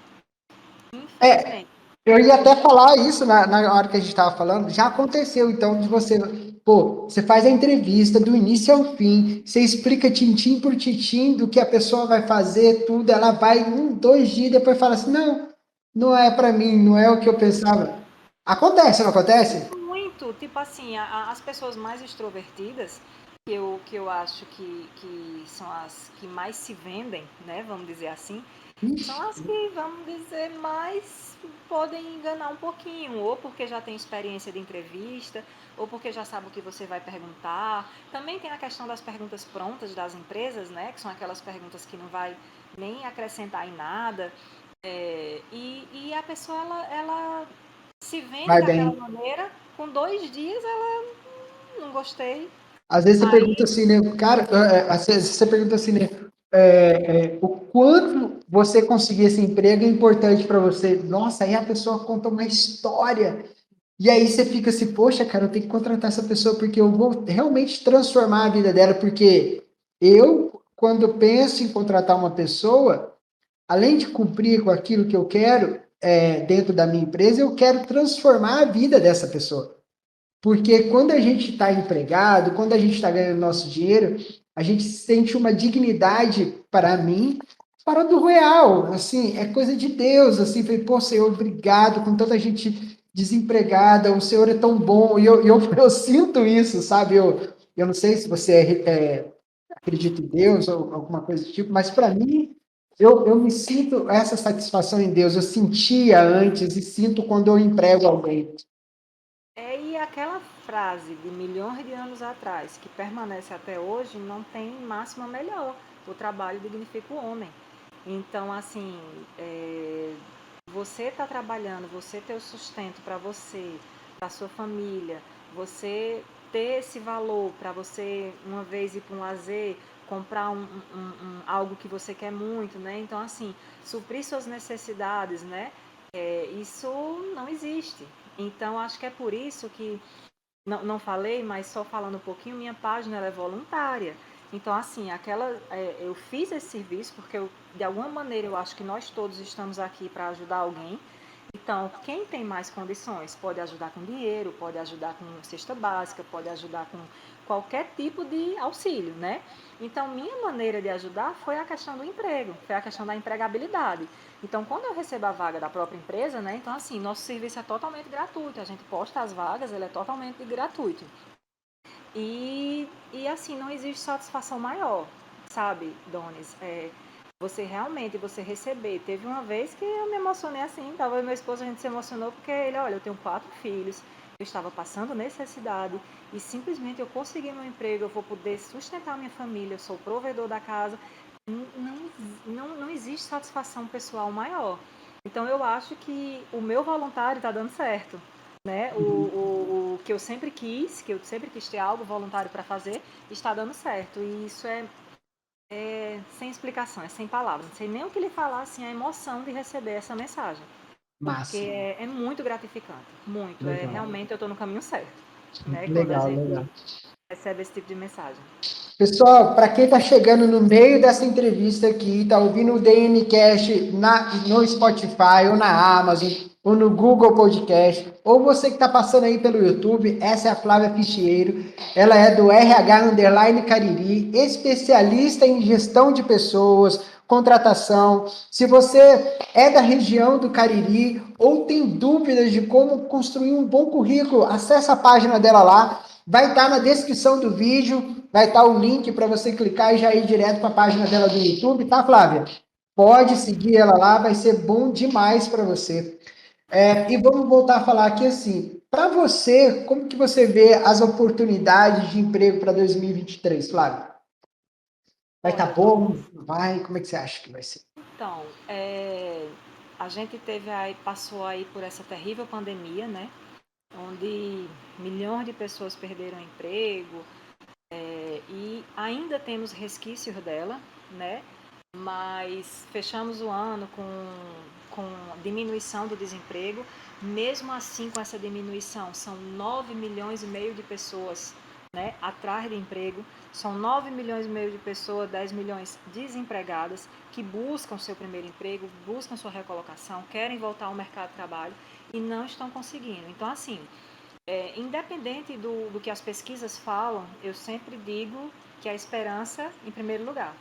É, infelizmente. eu ia até falar isso na hora que a gente estava falando. Já aconteceu, então, de você, pô, você faz a entrevista do início ao fim, você explica tintim por tintim do que a pessoa vai fazer, tudo. Ela vai 1, 2 dias, depois fala assim: não, não é para mim, não é o que eu pensava. Acontece, não acontece? Muito, tipo assim, as pessoas mais extrovertidas, que eu acho que são as que mais se vendem, né? Vamos dizer assim, são as que, vamos dizer, mais podem enganar um pouquinho, ou porque já tem experiência de entrevista, ou porque já sabe o que você vai perguntar. Também tem a questão das perguntas prontas das empresas, né? Que são aquelas perguntas que não vai nem acrescentar em nada. E a pessoa, ela se vende Vai daquela bem. maneira, com 2 dias ela não gostei. Às vezes você pergunta Aí assim, né, cara, às vezes você pergunta assim, né, o quanto você conseguir esse emprego é importante para você. Nossa, aí a pessoa conta uma história. E aí você fica assim, poxa, cara, eu tenho que contratar essa pessoa porque eu vou realmente transformar a vida dela, porque eu, quando penso em contratar uma pessoa, além de cumprir com aquilo que eu quero, dentro da minha empresa, eu quero transformar a vida dessa pessoa. Porque quando a gente está empregado, quando a gente está ganhando nosso dinheiro, a gente sente uma dignidade, para mim, para do real, assim, é coisa de Deus, assim, falei, pô, Senhor, obrigado, com tanta gente desempregada, o Senhor é tão bom, e eu sinto isso, sabe, eu não sei se você acredita em Deus ou alguma coisa do tipo, mas para mim, eu me sinto essa satisfação em Deus, eu sentia antes e sinto quando eu emprego alguém. e aquela frase de milhões de anos atrás, que permanece até hoje, não tem máxima melhor. O trabalho dignifica o homem. Então, assim, você está trabalhando, você ter o sustento para você, para sua família, você ter esse valor para você, uma vez ir para um lazer, comprar algo que você quer muito, né? Então, assim, suprir suas necessidades, né? Isso não existe. Então, acho que é por isso que, não falei, mas só falando um pouquinho, minha página ela é voluntária. Então, assim, eu fiz esse serviço porque, de alguma maneira, eu acho que nós todos estamos aqui para ajudar alguém. Então, quem tem mais condições pode ajudar com dinheiro, pode ajudar com cesta básica, pode ajudar com qualquer tipo de auxílio, né? Então, minha maneira de ajudar foi a questão do emprego, foi a questão da empregabilidade. Então, quando eu recebo a vaga da própria empresa, né? Então, assim, nosso serviço é totalmente gratuito. A gente posta as vagas, ele é totalmente gratuito. E assim, não existe satisfação maior, sabe, Donis? Você realmente, você receber. Teve uma vez que eu me emocionei assim, tava meu esposo, a gente se emocionou porque ele, olha, eu tenho 4 filhos, eu estava passando necessidade e simplesmente eu consegui meu emprego, eu vou poder sustentar minha família, eu sou o provedor da casa. Não existe satisfação pessoal maior. Então eu acho que o meu voluntário está dando certo, né? O que eu sempre quis ter algo voluntário para fazer, está dando certo. E isso sem explicação, é sem palavras. Não sei nem o que lhe falar, assim, a emoção de receber essa mensagem. Porque Massa. é muito gratificante, muito. Legal, Realmente eu estou no caminho certo, né? Quando a legal, gente legal. recebe esse tipo de mensagem. Pessoal, para quem está chegando no meio dessa entrevista aqui, está ouvindo o DNCast no Spotify, ou na Amazon, ou no Google Podcast, ou você que está passando aí pelo YouTube, essa é a Flávia Pichieiro, ela é do RH Underline Cariri, especialista em gestão de pessoas, contratação. Se você é da região do Cariri ou tem dúvidas de como construir um bom currículo, acessa a página dela lá. Vai estar na descrição do vídeo, vai estar o link para você clicar e já ir direto para a página dela do YouTube, tá, Flávia? Pode seguir ela lá, vai ser bom demais para você. E vamos voltar a falar aqui assim, para você, como que você vê as oportunidades de emprego para 2023, Flávia? Vai estar Olha, bom? Donis, Vai? Como é que você acha que vai ser? então, a gente passou aí por essa terrível pandemia, né? Onde milhões de pessoas perderam emprego, e ainda temos resquícios dela, né? Mas fechamos o ano com diminuição do desemprego. Mesmo assim, com essa diminuição, são 9 milhões e meio de pessoas, né, atrás de emprego. São 9 milhões e meio de pessoas, 10 milhões desempregadas, que buscam seu primeiro emprego, buscam sua recolocação, querem voltar ao mercado de trabalho e não estão conseguindo. Então, assim, independente do que as pesquisas falam, eu sempre digo que a esperança em primeiro lugar.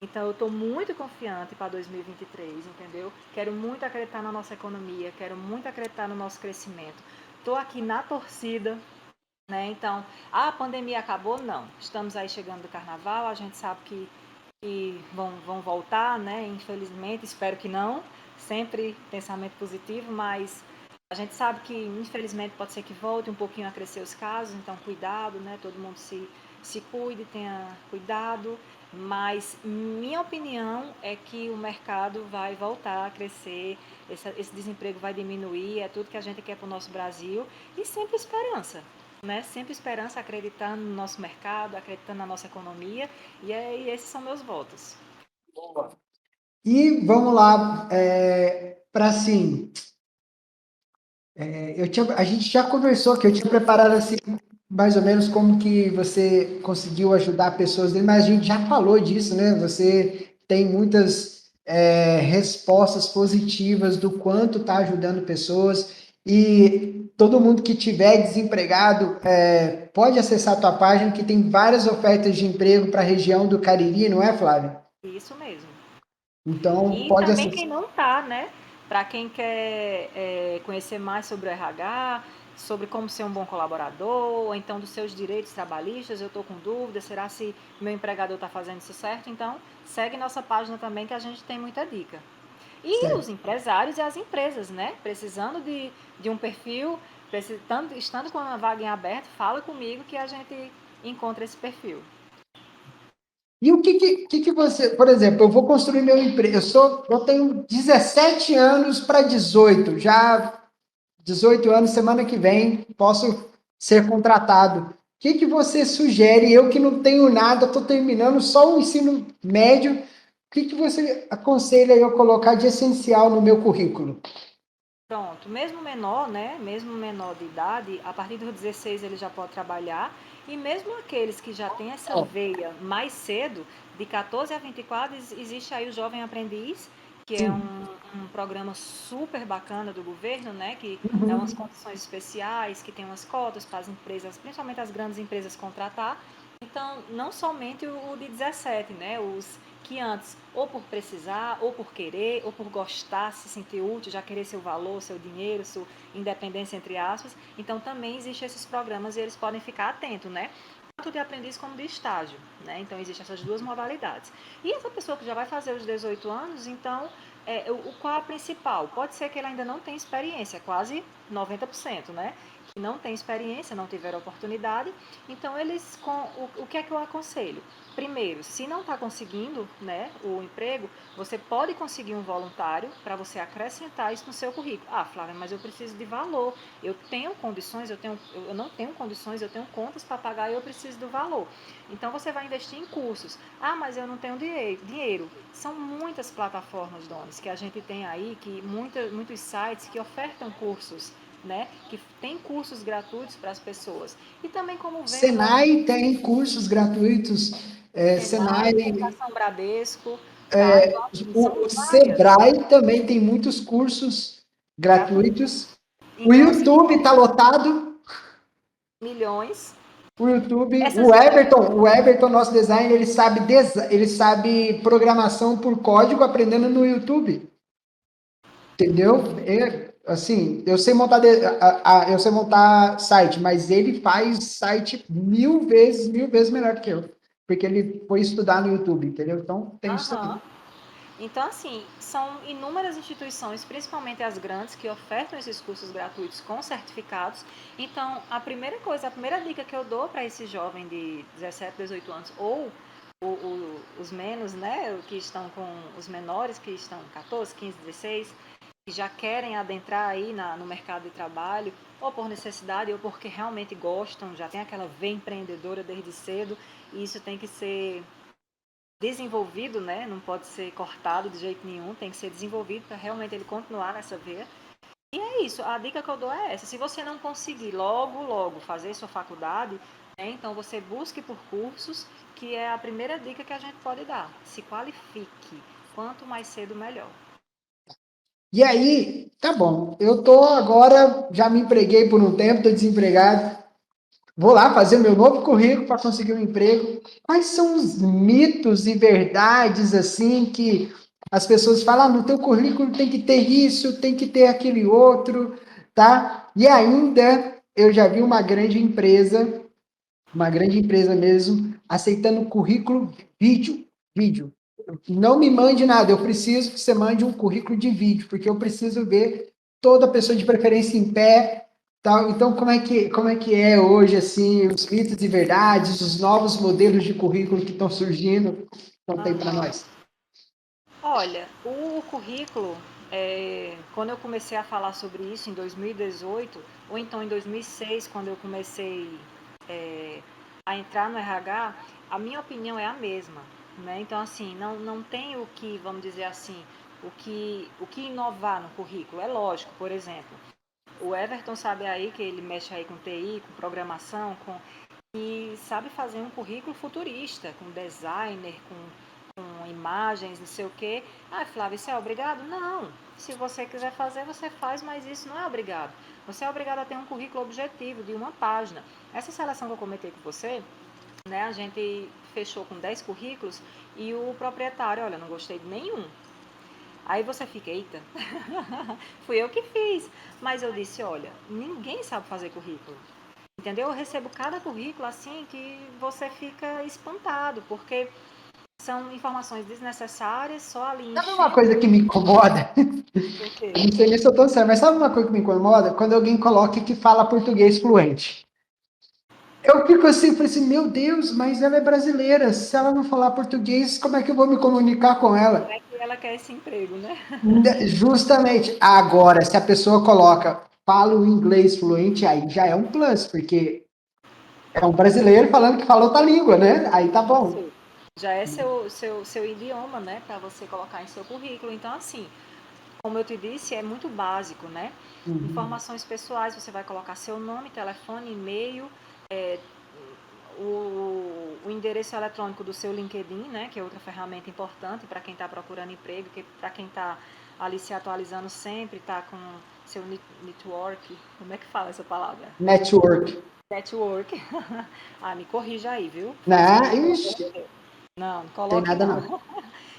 Então, eu estou muito confiante para 2023, entendeu? Quero muito acreditar na nossa economia, quero muito acreditar no nosso crescimento. Estou aqui na torcida, né? Então, a pandemia acabou? Não. Estamos aí chegando do carnaval, a gente sabe que vão voltar, né? Infelizmente, espero que não. Sempre pensamento positivo, mas a gente sabe que, infelizmente, pode ser que volte um pouquinho a crescer os casos, então cuidado, né? Todo mundo se cuide, tenha cuidado. Mas minha opinião é que o mercado vai voltar a crescer, esse desemprego vai diminuir, é tudo que a gente quer para o nosso Brasil e sempre esperança, né? Sempre esperança, acreditando no nosso mercado, acreditando na nossa economia e esses são meus votos. E vamos lá, para assim, a gente já conversou que eu tinha preparado assim, mais ou menos como que você conseguiu ajudar pessoas dele, mas a gente já falou disso, né? Você tem muitas respostas positivas do quanto está ajudando pessoas e todo mundo que tiver desempregado pode acessar a tua página que tem várias ofertas de emprego para a região do Cariri, não é, Flávia? Isso mesmo. Então E pode também quem acessar. não tá, né? Para quem quer conhecer mais sobre o RH, sobre como ser um bom colaborador, ou então dos seus direitos trabalhistas, eu estou com dúvida, será se meu empregador está fazendo isso certo? Então, segue nossa página também que a gente tem muita dica. E os empresários e as empresas, né? Precisando de um perfil, estando com uma vaga em aberto, fala comigo que a gente encontra esse perfil. E o que você, por exemplo, eu vou construir meu emprego, eu tenho 17 anos para 18, já 18 anos, semana que vem, posso ser contratado. O que você sugere? Eu que não tenho nada, estou terminando só o ensino médio, o que você aconselha eu colocar de essencial no meu currículo? Pronto, mesmo menor, né? Mesmo menor de idade, a partir dos 16 ele já pode trabalhar. E mesmo aqueles que já têm essa veia mais cedo, de 14 a 24, existe aí o Jovem Aprendiz, que é Sim. um programa super bacana do governo, né? Que dá umas Uhum. condições especiais, que tem umas cotas para as empresas, principalmente as grandes empresas, contratar. Então, não somente o de 17, né? Os que antes, ou por precisar, ou por querer, ou por gostar, se sentir útil, já querer seu valor, seu dinheiro, sua independência, entre aspas. Então, também existem esses programas e eles podem ficar atentos, né? Tanto de aprendiz como de estágio, né? Então, existem essas duas modalidades. E essa pessoa que já vai fazer os 18 anos, então, qual é a principal? Pode ser que ele ainda não tenha experiência, quase 90%, né? Que não tem experiência, não tiveram oportunidade. Então, o que é que eu aconselho? Primeiro, se não está conseguindo, né, o emprego, você pode conseguir um voluntário para você acrescentar isso no seu currículo. Ah, Flávia, mas eu preciso de valor. Eu tenho condições, eu não tenho condições, eu tenho contas para pagar e eu preciso do valor. Então você vai investir em cursos. Ah, mas eu não tenho dinheiro. São muitas plataformas, Donis, que a gente tem aí, muitos sites que ofertam cursos, né? Que tem cursos gratuitos para as pessoas. E também como vem o movimento Senai tem cursos gratuitos, Senai, Senai, Fundação Bradesco, tá? Então, assim, o são várias Sebrae também tem muitos cursos gratuitas. gratuitos. O Então, assim, YouTube está lotado. milhões. O YouTube, Essas O Everton, nosso designer, ele sabe programação por código aprendendo no YouTube, entendeu? Assim, eu sei montar site, mas ele faz site mil vezes melhor que eu, porque ele foi estudar no YouTube, entendeu? Então tem isso Aham. também. Então, assim, são inúmeras instituições, principalmente as grandes, que ofertam esses cursos gratuitos com certificados. Então, a primeira dica que eu dou para esse jovem de 17, 18 anos, ou os menos, né, que estão com os menores, que estão 14, 15, 16, que já querem adentrar aí no mercado de trabalho, ou por necessidade, ou porque realmente gostam, já tem aquela veia empreendedora desde cedo, e isso tem que ser desenvolvido, né? Não pode ser cortado de jeito nenhum, tem que ser desenvolvido para realmente ele continuar nessa veia. E é isso, a dica que eu dou é essa. Se você não conseguir logo fazer sua faculdade, né, então você busque por cursos, que é a primeira dica que a gente pode dar. Se qualifique. Quanto mais cedo, melhor. E aí, tá bom, eu tô agora, já me empreguei por um tempo, tô desempregado, vou lá fazer meu novo currículo para conseguir um emprego. Quais são os mitos e verdades assim que as pessoas falam, ah, no teu currículo tem que ter isso, tem que ter aquele outro, tá? E ainda eu já vi uma grande empresa mesmo, aceitando currículo vídeo. Não me mande nada, eu preciso que você mande um currículo de vídeo, porque eu preciso ver toda pessoa de preferência em pé, tal. Então, como é que é hoje, assim, os mitos e verdades, os novos modelos de currículo que estão surgindo? Conta aí para Aham. nós. Olha, o currículo, quando eu comecei a falar sobre isso em 2018, ou então em 2006, quando eu comecei é, a entrar no RH, a minha opinião é a mesma, né? Então, assim, não tem o que, vamos dizer assim, o que inovar no currículo. É lógico, por exemplo, o Everton sabe aí que ele mexe aí com TI, com programação, e sabe fazer um currículo futurista, com designer, com imagens, não sei o quê. Ah, Flávia, isso é obrigado? Não. Se você quiser fazer, você faz, mas isso não é obrigado. Você é obrigado a ter um currículo objetivo de uma página. Essa seleção que eu comentei com você, né, a gente fechou com 10 currículos e o proprietário, olha, não gostei de nenhum. Aí você fica, eita, fui eu que fiz. Mas eu disse, olha, ninguém sabe fazer currículo. Entendeu? Eu recebo cada currículo assim que você fica espantado, porque são informações desnecessárias, só ali Sabe uma enchendo coisa que me incomoda? o Eu quê? não sei nem se eu estou certo, mas sabe uma coisa que me incomoda? Quando alguém coloca que fala português fluente. Eu fico assim, falei assim, meu Deus, mas ela é brasileira. Se ela não falar português, como é que eu vou me comunicar com Como ela? é que ela quer esse emprego, né? Justamente. Agora, se a pessoa coloca, fala o inglês fluente, aí já é um plus, porque é um brasileiro falando que falou outra língua, né? Aí tá bom. Isso. Já é seu idioma, né, para você colocar em seu currículo. Então, assim, como eu te disse, é muito básico, né? Uhum. Informações pessoais, você vai colocar seu nome, telefone, e-mail, é, o endereço eletrônico do seu LinkedIn, né, que é outra ferramenta importante para quem está procurando emprego, para quem está ali se atualizando sempre, está com seu network, como é que fala essa palavra? Network. Network. Ah, me corrija aí, viu? Faz Né? favor, pelo amor de Ixi, Deus. Não, não tem coloque nada não. não.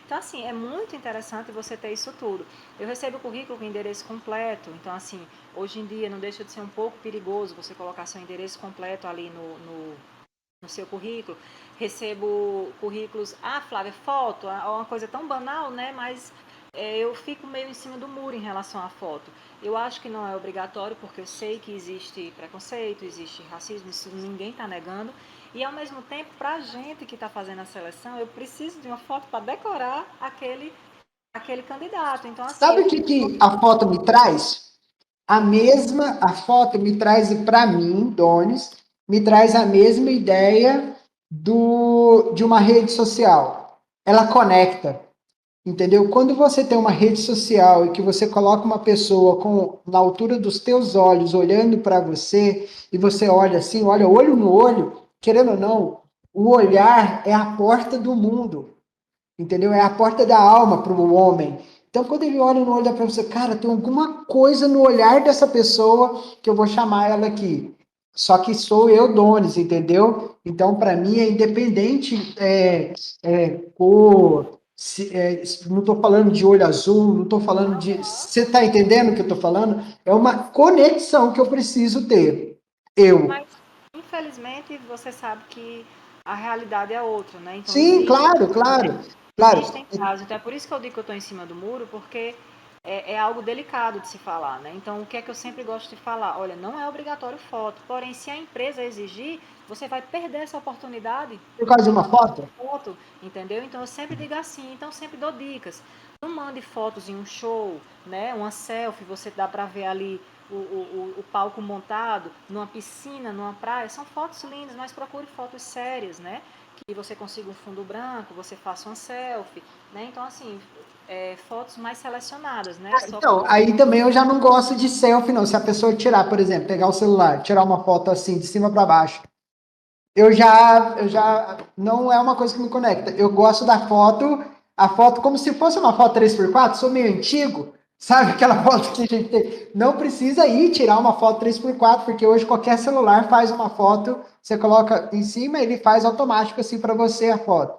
Então, assim, é muito interessante você ter isso tudo. Eu recebo o currículo com endereço completo, então, assim, hoje em dia não deixa de ser um pouco perigoso você colocar seu endereço completo ali no seu currículo. Recebo currículos, Flávia, foto, é uma coisa tão banal, né? Mas eu fico meio em cima do muro em relação à foto. Eu acho que não é obrigatório, porque eu sei que existe preconceito, existe racismo, isso ninguém está negando. E ao mesmo tempo, para a gente que está fazendo a seleção, eu preciso de uma foto para decorar aquele candidato. Então, assim, Sabe eu o que, fico. que a foto me traz? A foto me traz para mim, Donis, me traz a mesma ideia de uma rede social. Ela conecta, entendeu? Quando você tem uma rede social e que você coloca uma pessoa na altura dos teus olhos, olhando para você, e você olha assim, olha olho no olho, querendo ou não, o olhar é a porta do mundo. Entendeu? É a porta da alma para o homem. Então, quando ele olha no olho da pessoa, cara, tem alguma coisa no olhar dessa pessoa que eu vou chamar ela aqui. Só que sou eu, Donis, entendeu? Então, para mim, é independente cor, não estou falando de olho azul, não estou falando de. Você está entendendo o que eu estou falando? É uma conexão que eu preciso ter. Eu. Mas, infelizmente, você sabe que a realidade é outra, né? Então, Sim, existe. claro, claro, claro. Existem casos, então é por isso que eu digo que eu estou em cima do muro, porque é algo delicado de se falar, né? Então, o que é que eu sempre gosto de falar? Olha, não é obrigatório foto, porém, se a empresa exigir, você vai perder essa oportunidade Por causa de de uma mandar foto? foto, entendeu? Então, eu sempre digo assim, então sempre dou dicas. Não mande fotos em um show, né? Uma selfie, você dá para ver ali o palco montado, numa piscina, numa praia, são fotos lindas, mas procure fotos sérias, né? Que você consiga um fundo branco, você faça uma selfie, né? Então, assim, fotos mais selecionadas, né? Só com Então, aí também eu já não gosto de selfie, não. Se a pessoa tirar, por exemplo, pegar o celular, tirar uma foto assim, de cima para baixo, não é uma coisa que me conecta. Eu gosto da foto, a foto como se fosse uma foto 3x4, sou meio antigo, sabe aquela foto que a gente tem? Não precisa ir tirar uma foto 3x4, porque hoje qualquer celular faz uma foto, você coloca em cima, ele faz automático assim para você a foto.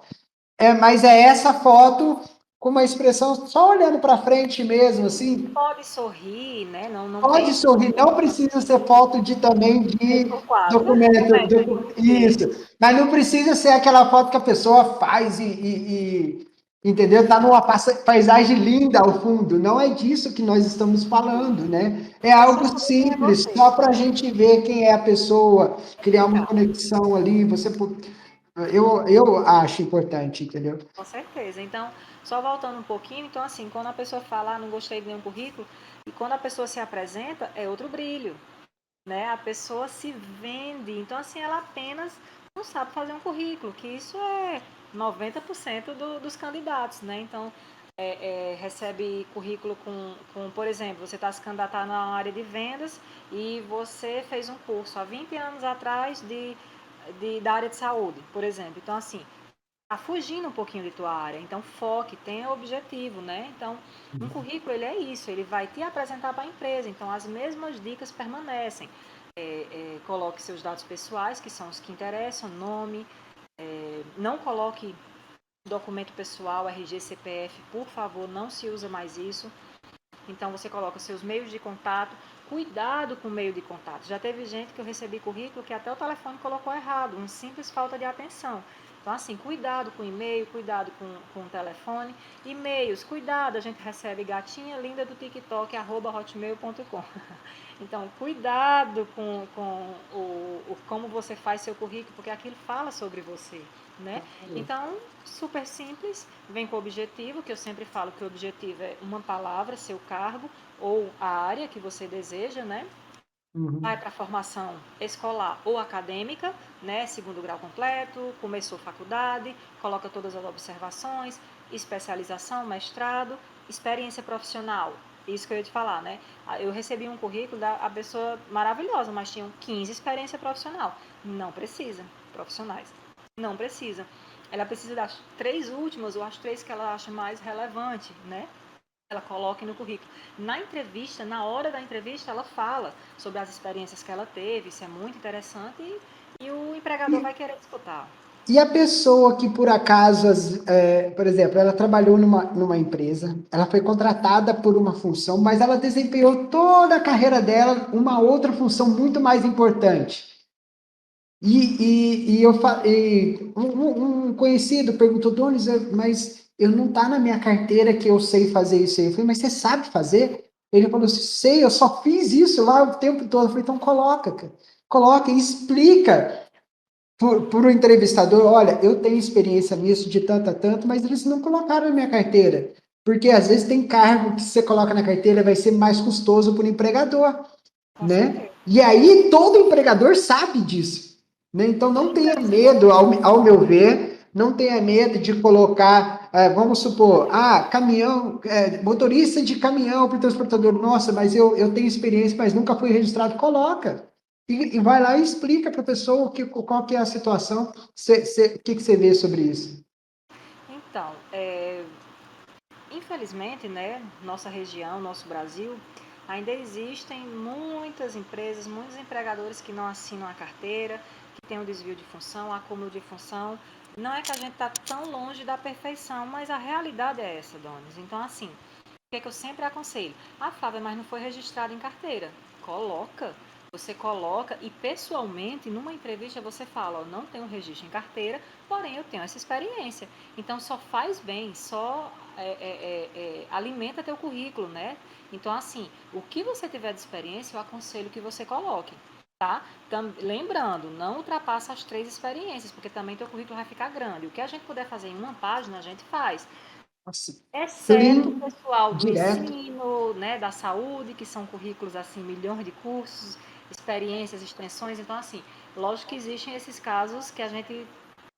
Mas é essa foto com uma expressão só olhando para frente mesmo, assim. Pode sorrir, né? Não Pode tem sorrir, não precisa ser foto de também de 3x4. documento, Isso. isso, mas não precisa ser aquela foto que a pessoa faz entendeu? Tá numa paisagem linda ao fundo, não é disso que nós estamos falando, né? É É só algo saber quem é simples, você. só para a gente ver quem é a pessoa, criar uma Identificar. conexão ali, eu acho importante, entendeu? Com certeza. Então, só voltando um pouquinho, então assim, quando a pessoa fala, não gostei de nenhum currículo, e quando a pessoa se apresenta, é outro brilho, né? A pessoa se vende. Então, assim, ela apenas não sabe fazer um currículo, que isso é 90% dos candidatos, né? Então, recebe currículo por exemplo, você está se candidatando na área de vendas e você fez um curso há 20 anos atrás da área de saúde, por exemplo. Então, assim, tá fugindo um pouquinho de tua área. Então, foque, tenha objetivo, né? Então, um currículo, ele é isso, ele vai te apresentar para a empresa. Então, as mesmas dicas permanecem. Coloque seus dados pessoais, que são os que interessam, nome. Não coloque documento pessoal, RG, CPF, por favor, não se usa mais isso. Então, você coloca seus meios de contato. Cuidado com o meio de contato. Já teve gente que eu recebi currículo que até o telefone colocou errado, uma simples falta de atenção. Então, assim, cuidado com e-mail, cuidado com o telefone. E-mails, cuidado, a gente recebe gatinha linda do TikTok, @hotmail.com. Então, cuidado com como você faz seu currículo, porque aquilo fala sobre você, né? Então, super simples, vem com o objetivo, que eu sempre falo que o objetivo é uma palavra, seu cargo, ou a área que você deseja, né? Vai para a formação escolar ou acadêmica, né? Segundo grau completo, começou faculdade, coloca todas as observações, especialização, mestrado, experiência profissional. Isso que eu ia te falar, né? Eu recebi um currículo da a pessoa maravilhosa, mas tinham 15 experiência profissional. Não precisa, profissionais. Não precisa. Ela precisa das 3 últimas, ou as 3 que ela acha mais relevante, né? Ela coloque no currículo. Na entrevista, na hora da entrevista, ela fala sobre as experiências que ela teve, isso é muito interessante e o empregador vai querer escutar. E a pessoa que, por acaso, por exemplo, ela trabalhou numa empresa, ela foi contratada por uma função, mas ela desempenhou toda a carreira dela uma outra função muito mais importante. Um conhecido perguntou, Donis, mas eu não está na minha carteira que eu sei fazer isso aí. Eu falei, mas você sabe fazer? Ele falou, sei, eu só fiz isso lá o tempo todo. Eu falei, então coloca, cara. Coloca e explica por um entrevistador, olha, eu tenho experiência nisso de tanto a tanto, mas eles não colocaram na minha carteira. Porque às vezes tem cargo que você coloca na carteira vai ser mais custoso para o empregador, Com né? certeza. E aí todo empregador sabe disso, né? Então não tenha medo, ao meu ver, não tenha medo de colocar, vamos supor, caminhão, motorista de caminhão para o transportador, nossa, mas eu tenho experiência, mas nunca fui registrado, coloca. E vai lá e explica para a pessoa qual que é a situação, o que você vê sobre isso. Então, infelizmente, né, nossa região, nosso Brasil, ainda existem muitas empresas, muitos empregadores que não assinam a carteira, que tem um desvio de função, acúmulo de função. Não é que a gente está tão longe da perfeição, mas a realidade é essa, Donis. Então, assim, o que eu sempre aconselho? Flávia, mas não foi registrado em carteira. Coloca. Você coloca e pessoalmente, numa entrevista, você fala, não tenho registro em carteira, porém eu tenho essa experiência. Então só faz bem, só alimenta teu currículo, né? Então, assim, o que você tiver de experiência, eu aconselho que você coloque. Tá? Lembrando, não ultrapassa as 3 experiências, porque também teu currículo vai ficar grande. O que a gente puder fazer em uma página, a gente faz. Nossa, Exceto o clean, pessoal do direto. ensino, né, da saúde, que são currículos assim, milhões de cursos, experiências, extensões. Então, assim, lógico que existem esses casos que a gente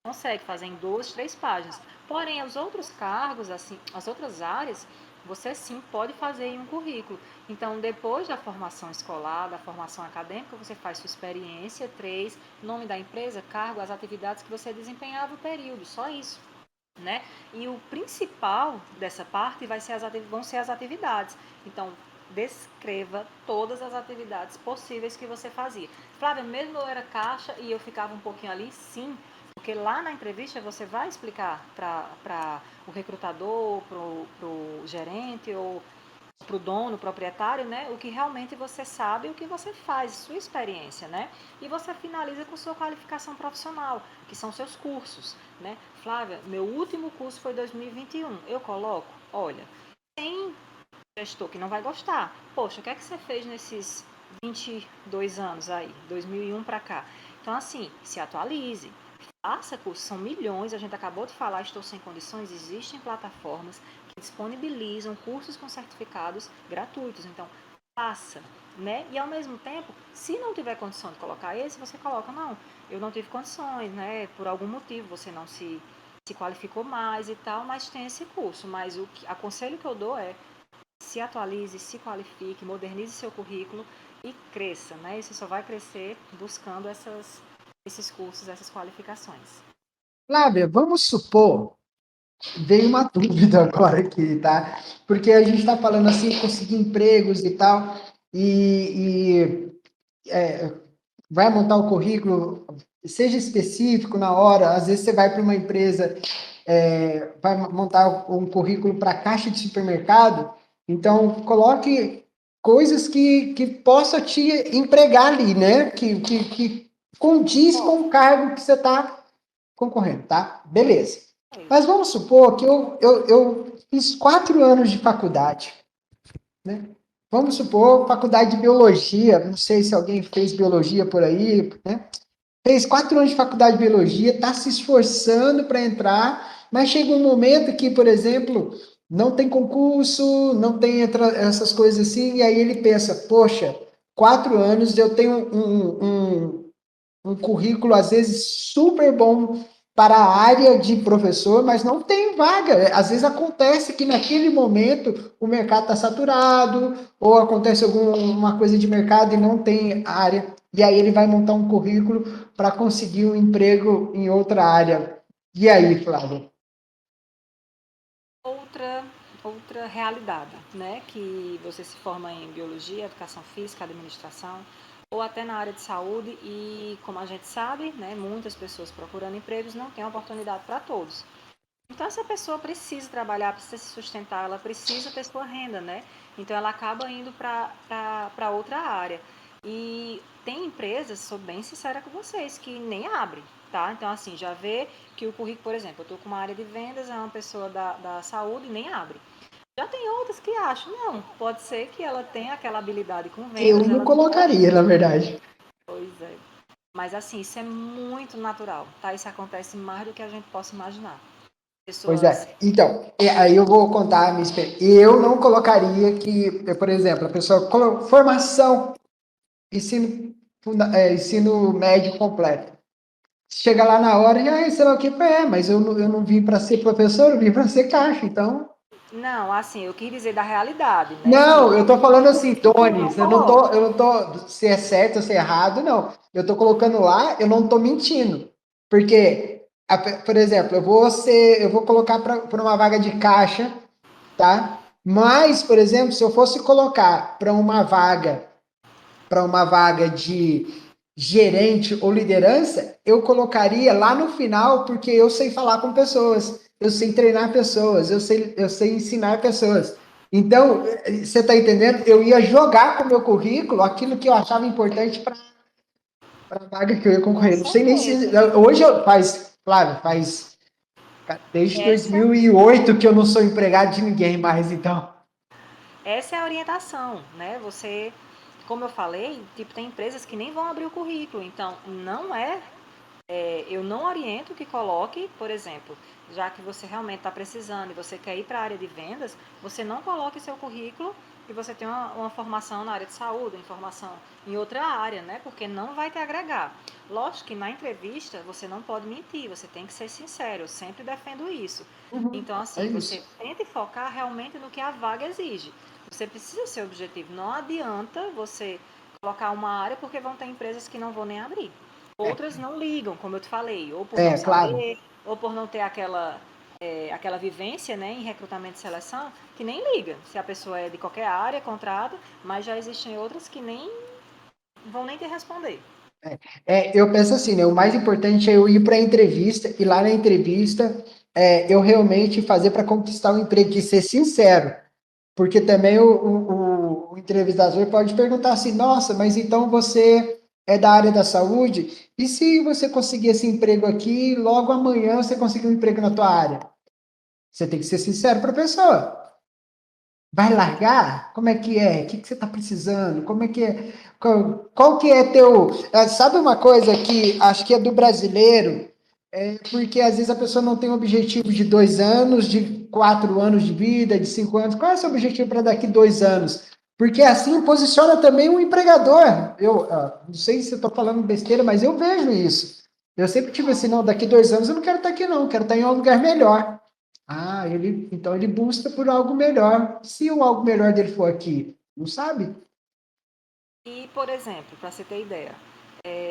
consegue fazer em 2, 3 páginas. Porém, os outros cargos, assim, as outras áreas, você sim pode fazer em um currículo. Então, depois da formação escolar, da formação acadêmica, você faz sua experiência, 3, nome da empresa, cargo, as atividades que você desempenhava o período, só isso. Né? E o principal dessa parte vão ser as atividades. Então, descreva todas as atividades possíveis que você fazia. Flávia, mesmo eu era caixa e eu ficava um pouquinho ali, sim, porque Porque lá na entrevista você vai explicar para o recrutador, para o gerente ou para o dono, proprietário, né, o que realmente você sabe, o que você faz, sua experiência, né? E você finaliza com sua qualificação profissional, que são seus cursos, né? Flávia, meu último curso foi 2021. Eu coloco, olha, tem gestor que não vai gostar. Poxa, o que é que você fez nesses 22 anos aí, 2001 para cá? Então, assim, se atualize. Faça curso, são milhões, a gente acabou de falar, estou sem condições, existem plataformas que disponibilizam cursos com certificados gratuitos, então faça, né? E ao mesmo tempo, se não tiver condição de colocar esse, você coloca, não, eu não tive condições, né? Por algum motivo você não se qualificou mais e tal, mas tem esse curso. Mas o aconselho que eu dou é se atualize, se qualifique, modernize seu currículo e cresça, né? E você só vai crescer buscando esses cursos, essas qualificações. Flávia, vamos supor, veio uma dúvida agora aqui, tá? Porque a gente está falando assim, conseguir empregos e tal, e vai montar o currículo, seja específico na hora, às vezes você vai para uma empresa, vai montar um currículo para caixa de supermercado, então coloque coisas que possa te empregar ali, né? Que condiz com o cargo que você está concorrendo, tá? Beleza. Mas vamos supor que eu fiz 4 anos de faculdade, né? Vamos supor, faculdade de biologia, não sei se alguém fez biologia por aí, né? Fez 4 anos de faculdade de biologia, está se esforçando para entrar, mas chega um momento que, por exemplo, não tem concurso, não tem essas coisas assim, e aí ele pensa, poxa, 4 anos eu tenho um currículo, às vezes, super bom para a área de professor, mas não tem vaga. Às vezes acontece que naquele momento o mercado está saturado, ou acontece alguma coisa de mercado e não tem área, e aí ele vai montar um currículo para conseguir um emprego em outra área. E aí, Flávio? Outra, outra realidade, né? Que você se forma em biologia, educação física, administração, ou até na área de saúde e, como a gente sabe, né, muitas pessoas procurando empregos não têm oportunidade para todos. Então, essa pessoa precisa trabalhar, precisa se sustentar, ela precisa ter sua renda, né? Então, ela acaba indo para outra área. E tem empresas, sou bem sincera com vocês, que nem abrem, tá? Então, assim, já vê que o currículo, por exemplo, eu estou com uma área de vendas, é uma pessoa da saúde, nem abre. Já tem outras que acham, não, pode ser que ela tenha aquela habilidade com Eu vendas, não ela não pode. colocaria, na verdade. Pois é. Mas, assim, isso é muito natural, tá? Isso acontece mais do que a gente possa imaginar. Pois Pessoas. é. Então, aí eu vou contar a minha experiência. Eu não colocaria que, por exemplo, a pessoa colocou formação, ensino médio completo. Chega lá na hora e, sei lá o que, mas eu não vim para ser professor, eu vim para ser caixa, então. Não, assim, eu quis dizer da realidade, né? Que Não, eu tô falando assim, não Donis, coloca. eu não tô, se é certo ou se é errado, não. Eu tô colocando lá, eu não tô mentindo. Porque, por exemplo, eu vou colocar para uma vaga de caixa, tá? Mas, por exemplo, se eu fosse colocar para uma vaga de gerente ou liderança, eu colocaria lá no final, porque eu sei falar com pessoas, eu sei treinar pessoas, eu sei ensinar pessoas. Então, você está entendendo? Eu ia jogar com o meu currículo aquilo que eu achava importante para a vaga que eu ia Com concorrer. Não sei nem se. certeza. Hoje faz desde Essa, 2008 que eu não sou empregado de ninguém mais, então. essa é a orientação, né? Você, como eu falei, tipo, tem empresas que nem vão abrir o currículo. Então, não é eu não oriento que coloque, por exemplo, já que você realmente está precisando e você quer ir para a área de vendas, você não coloque seu currículo e você tem uma formação na área de saúde, uma formação em outra área, né? Porque não vai te agregar. Lógico que na entrevista você não pode mentir, você tem que ser sincero, eu sempre defendo isso. Uhum, Então, é assim, você isso. tente focar realmente no que a vaga exige. Você precisa ser objetivo. Não adianta você colocar uma área porque vão ter empresas que não vão nem abrir. Outras não ligam, como eu te falei, ou por não Claro. saber, ou por não ter aquela vivência, né, em recrutamento e seleção, que nem liga se a pessoa é de qualquer área, contrata, mas já existem outras que nem vão nem te responder. Eu penso assim, né? O mais importante é eu ir para a entrevista e lá na entrevista eu realmente fazer para conquistar o emprego e ser sincero. Porque também o entrevistador pode perguntar assim: nossa, mas então você é da área da saúde? E se você conseguir esse emprego aqui, logo amanhã você conseguir um emprego na tua área? Você tem que ser sincero para a pessoa. Vai largar? Como é que é? O que que você está precisando? Como é que é? Qual que é teu... Sabe uma coisa que acho que é do brasileiro? Porque às vezes a pessoa não tem um objetivo de 2 anos, de 4 anos de vida, de 5 anos. Qual é o seu objetivo para daqui 2 anos? Porque assim posiciona também um empregador. Eu não sei se eu estou falando besteira, mas eu vejo isso. Eu sempre tive assim, não, daqui 2 anos eu não quero estar aqui, não, eu quero estar em um lugar melhor. Então ele busca por algo melhor. Se o algo melhor dele for aqui, não sabe? E, por exemplo, para você ter ideia,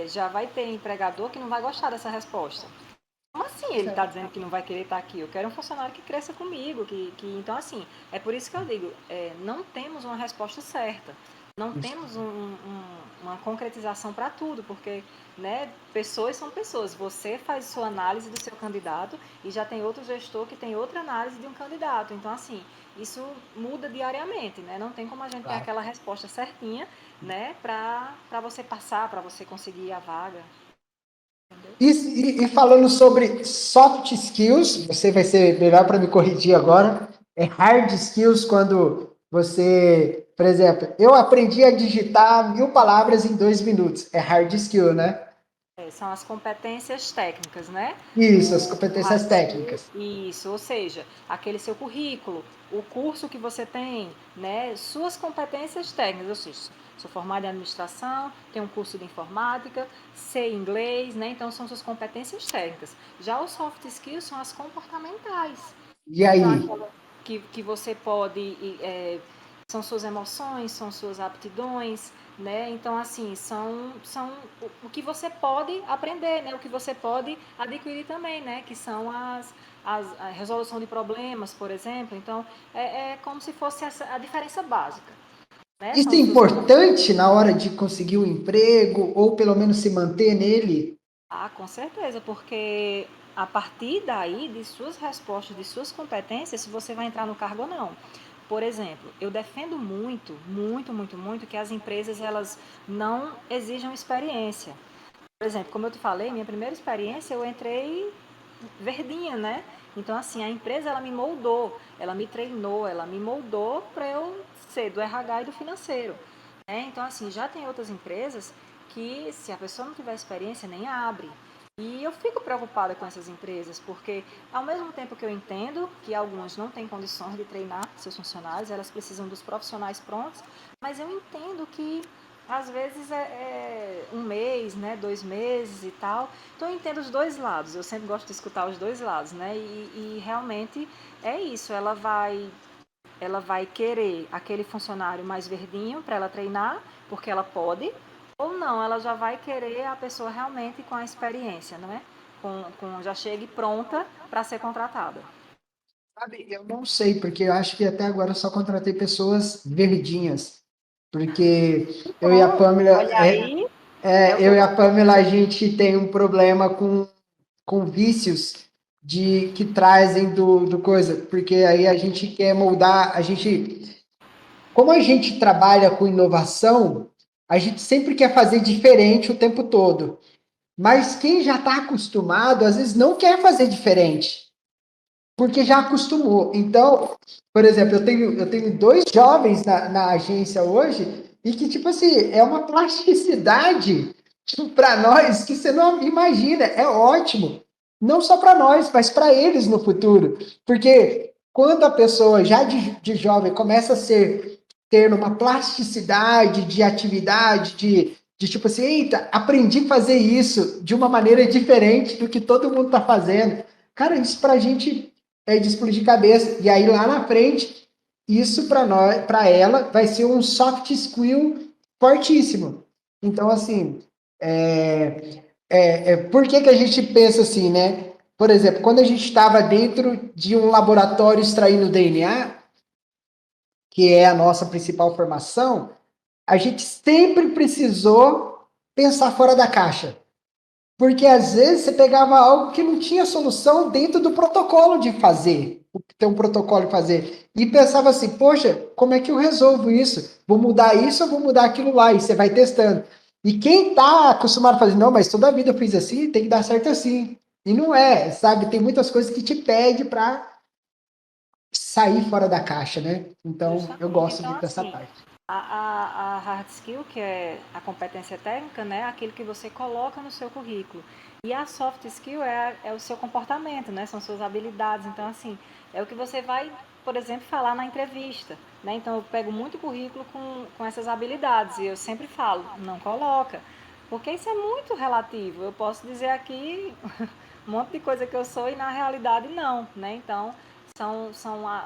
já vai ter empregador que não vai gostar dessa resposta. Como assim ele está dizendo que não vai querer estar aqui? Eu quero um funcionário que cresça comigo. Então, assim, é por isso que eu digo, não temos uma resposta certa. Não temos uma concretização para tudo, porque né, pessoas são pessoas. Você faz sua análise do seu candidato e já tem outro gestor que tem outra análise de um candidato. Então, assim, isso muda diariamente, né? Não tem como a gente ter Claro. aquela resposta certinha, né, para você passar, para você conseguir a vaga. Entendeu? E falando sobre soft skills, você vai ser melhor para me corrigir agora. É hard skills quando você, por exemplo, eu aprendi a digitar 1.000 palavras em 2 minutos. É hard skill, né? São as competências técnicas, né? Isso, as O competências hard skill, técnicas. isso, ou seja, aquele seu currículo, o curso que você tem, né? Suas competências técnicas, ou seja, sou formada em administração, tenho um curso de informática, sei inglês, né? Então são suas competências técnicas. Já os soft skills são as comportamentais. E Então, aí? aquela que você pode. São suas emoções, são suas aptidões, né? Então, assim, são o que você pode aprender, né? O que você pode adquirir também, né? Que são a resolução de problemas, por exemplo. Então, é como se fosse a diferença básica, né? Isso São é os seus... importante na hora de conseguir um emprego ou pelo menos se manter nele? Ah, com certeza, porque a partir daí, de suas respostas, de suas competências, se você vai entrar no cargo ou não. Por exemplo, eu defendo muito, muito, muito, muito que as empresas elas não exijam experiência. Por exemplo, como eu te falei, minha primeira experiência eu entrei verdinha, né? Então assim, a empresa ela me moldou, ela me treinou, ela me moldou para eu ser do RH e do financeiro. Né? Então assim, já tem outras empresas que se a pessoa não tiver experiência nem abre. E eu fico preocupada com essas empresas, porque ao mesmo tempo que eu entendo que algumas não têm condições de treinar seus funcionários, elas precisam dos profissionais prontos, mas eu entendo que às vezes é um mês, né, 2 meses e tal. Então eu entendo os dois lados, eu sempre gosto de escutar os dois lados, né? E realmente é isso, ela vai querer aquele funcionário mais verdinho para ela treinar, porque ela pode, ou não, ela já vai querer a pessoa realmente com a experiência, não é? Já chegue pronta para ser contratada. Sabe, eu não sei, porque eu acho que até agora eu só contratei pessoas verdinhas. Porque eu e a Bom, Pamela, olha aí, é o que eu eu e a tô Pamela, a gente tem um problema com vícios que trazem do coisa, porque aí a gente quer moldar, como a gente trabalha com inovação, a gente sempre quer fazer diferente o tempo todo. Mas quem já está acostumado, às vezes não quer fazer diferente porque já acostumou. Então, por exemplo, eu tenho 2 jovens na agência hoje e que, tipo assim, é uma plasticidade para nós que você não imagina, é ótimo. Não só para nós, mas para eles no futuro. Porque quando a pessoa já de jovem começa a ter uma plasticidade de atividade, de tipo assim, eita, aprendi a fazer isso de uma maneira diferente do que todo mundo está fazendo. Cara, isso para a gente de explodir cabeça. E aí lá na frente, isso para nós, para ela, vai ser um soft skill fortíssimo. Então, assim, por que a gente pensa assim, né? Por exemplo, quando a gente estava dentro de um laboratório extraindo DNA, que é a nossa principal formação, a gente sempre precisou pensar fora da caixa. Porque às vezes você pegava algo que não tinha solução dentro do protocolo de fazer, tem um protocolo de fazer, e pensava assim, poxa, como é que eu resolvo isso? Vou mudar isso ou vou mudar aquilo lá? E você vai testando. E quem está acostumado a fazer, não, mas toda a vida eu fiz assim, tem que dar certo assim. E não é, sabe? Tem muitas coisas que te pede para sair fora da caixa, né? Então, eu Justamente. gosto Então, dessa assim, parte. a hard skill, que é a competência técnica, né, é aquilo que você coloca no seu currículo. E a soft skill é o seu comportamento, né, são suas habilidades. Então, assim, é o que você vai, por exemplo, falar na entrevista. Né? Então, eu pego muito currículo com essas habilidades e eu sempre falo, não coloca. Porque isso é muito relativo. Eu posso dizer aqui um monte de coisa que eu sou e na realidade não, né? Então,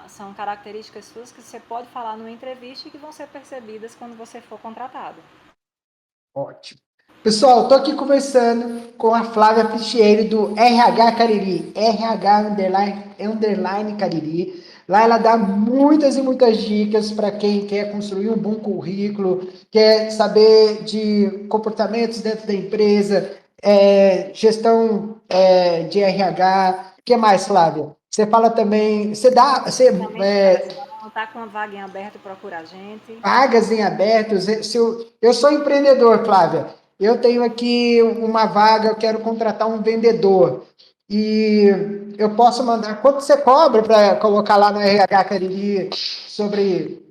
são características suas que você pode falar numa entrevista e que vão ser percebidas quando você for contratado. Ótimo. Pessoal, estou aqui conversando com a Flávia Pichieiro do RH Cariri, RH underline Cariri. Lá ela dá muitas e muitas dicas para quem quer construir um bom currículo, quer saber de comportamentos dentro da empresa, gestão de RH. O que mais, Flávia? Você fala também, Também quero, se não está com uma vaga em aberto, procura a gente. vagas em abertos. Se eu sou empreendedor, Flávia. Eu tenho aqui uma vaga, eu quero contratar um vendedor. E eu posso mandar. Quanto você cobra para colocar lá no RH Cariri sobre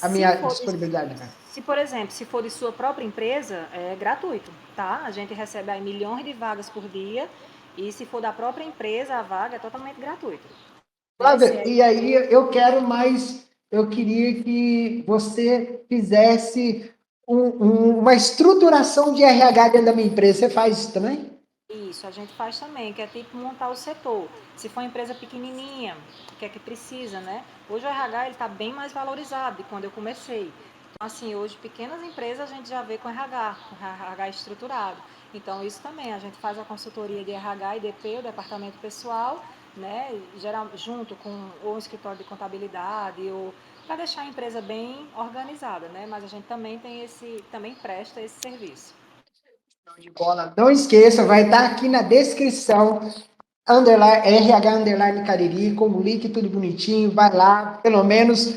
a Se minha for, disponibilidade? Né? se por exemplo, se for de sua própria empresa, é gratuito, tá? A gente recebe aí milhões de vagas por dia e se for da própria empresa, a vaga é totalmente gratuita. Né? Se Flávia, é e aí empresa, eu quero mais. Eu queria que você fizesse uma estruturação de RH dentro da minha empresa. Você faz isso também? isso, a gente faz também, que é tipo montar o setor. Se for uma empresa pequenininha, o que é que precisa, né? Hoje o RH ele está bem mais valorizado de quando eu comecei. Então, assim, hoje pequenas empresas a gente já vê com RH, com RH estruturado. Então, isso também, a gente faz a consultoria de RH e DP, o departamento pessoal, né? Geral, junto com o escritório de contabilidade, ou para deixar a empresa bem organizada, né? Mas a gente também tem também presta esse serviço. De bola. Não esqueça, vai estar aqui na descrição, RH underline Cariri, com o link tudo bonitinho, vai lá, pelo menos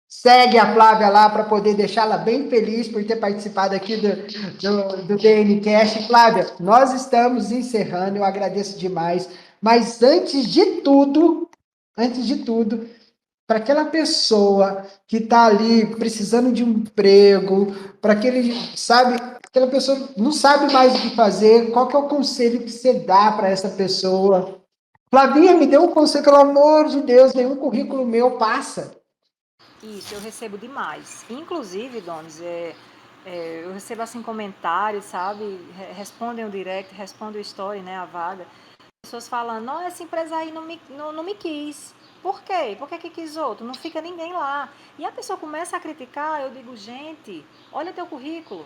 segue a Flávia lá para poder deixá-la bem feliz por ter participado aqui do DNCast. Flávia, nós estamos encerrando, eu agradeço demais, mas antes de tudo, para aquela pessoa que está ali precisando de um emprego, para aquele, sabe, aquela pessoa não sabe mais o que fazer, qual que é o conselho que você dá para essa pessoa? Flavinha, me deu um conselho, pelo amor de Deus, nenhum currículo meu passa. Isso, eu recebo demais. Inclusive, Donis, eu recebo assim comentários, sabe? Respondem o direct, respondem o story, né? A vaga. Pessoas falando, não, essa empresa aí não me quis. Por quê? Por que que quis outro? Não fica ninguém lá. E a pessoa começa a criticar, eu digo, gente, olha teu currículo.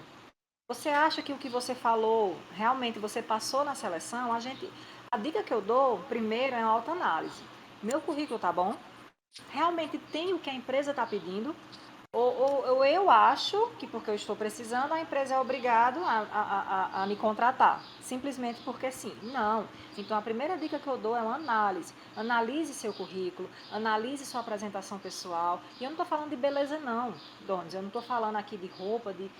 Você acha que o que você falou, realmente você passou na seleção? A dica que eu dou, primeiro, é uma autoanálise. Meu currículo tá bom? Realmente tem o que a empresa está pedindo? Ou eu acho que porque eu estou precisando, a empresa é obrigada a me contratar, simplesmente porque sim. Não. Então, a primeira dica que eu dou é uma análise. Analise seu currículo, analise sua apresentação pessoal. E eu não estou falando de beleza, não, Donis. Eu não estou falando aqui de roupa, de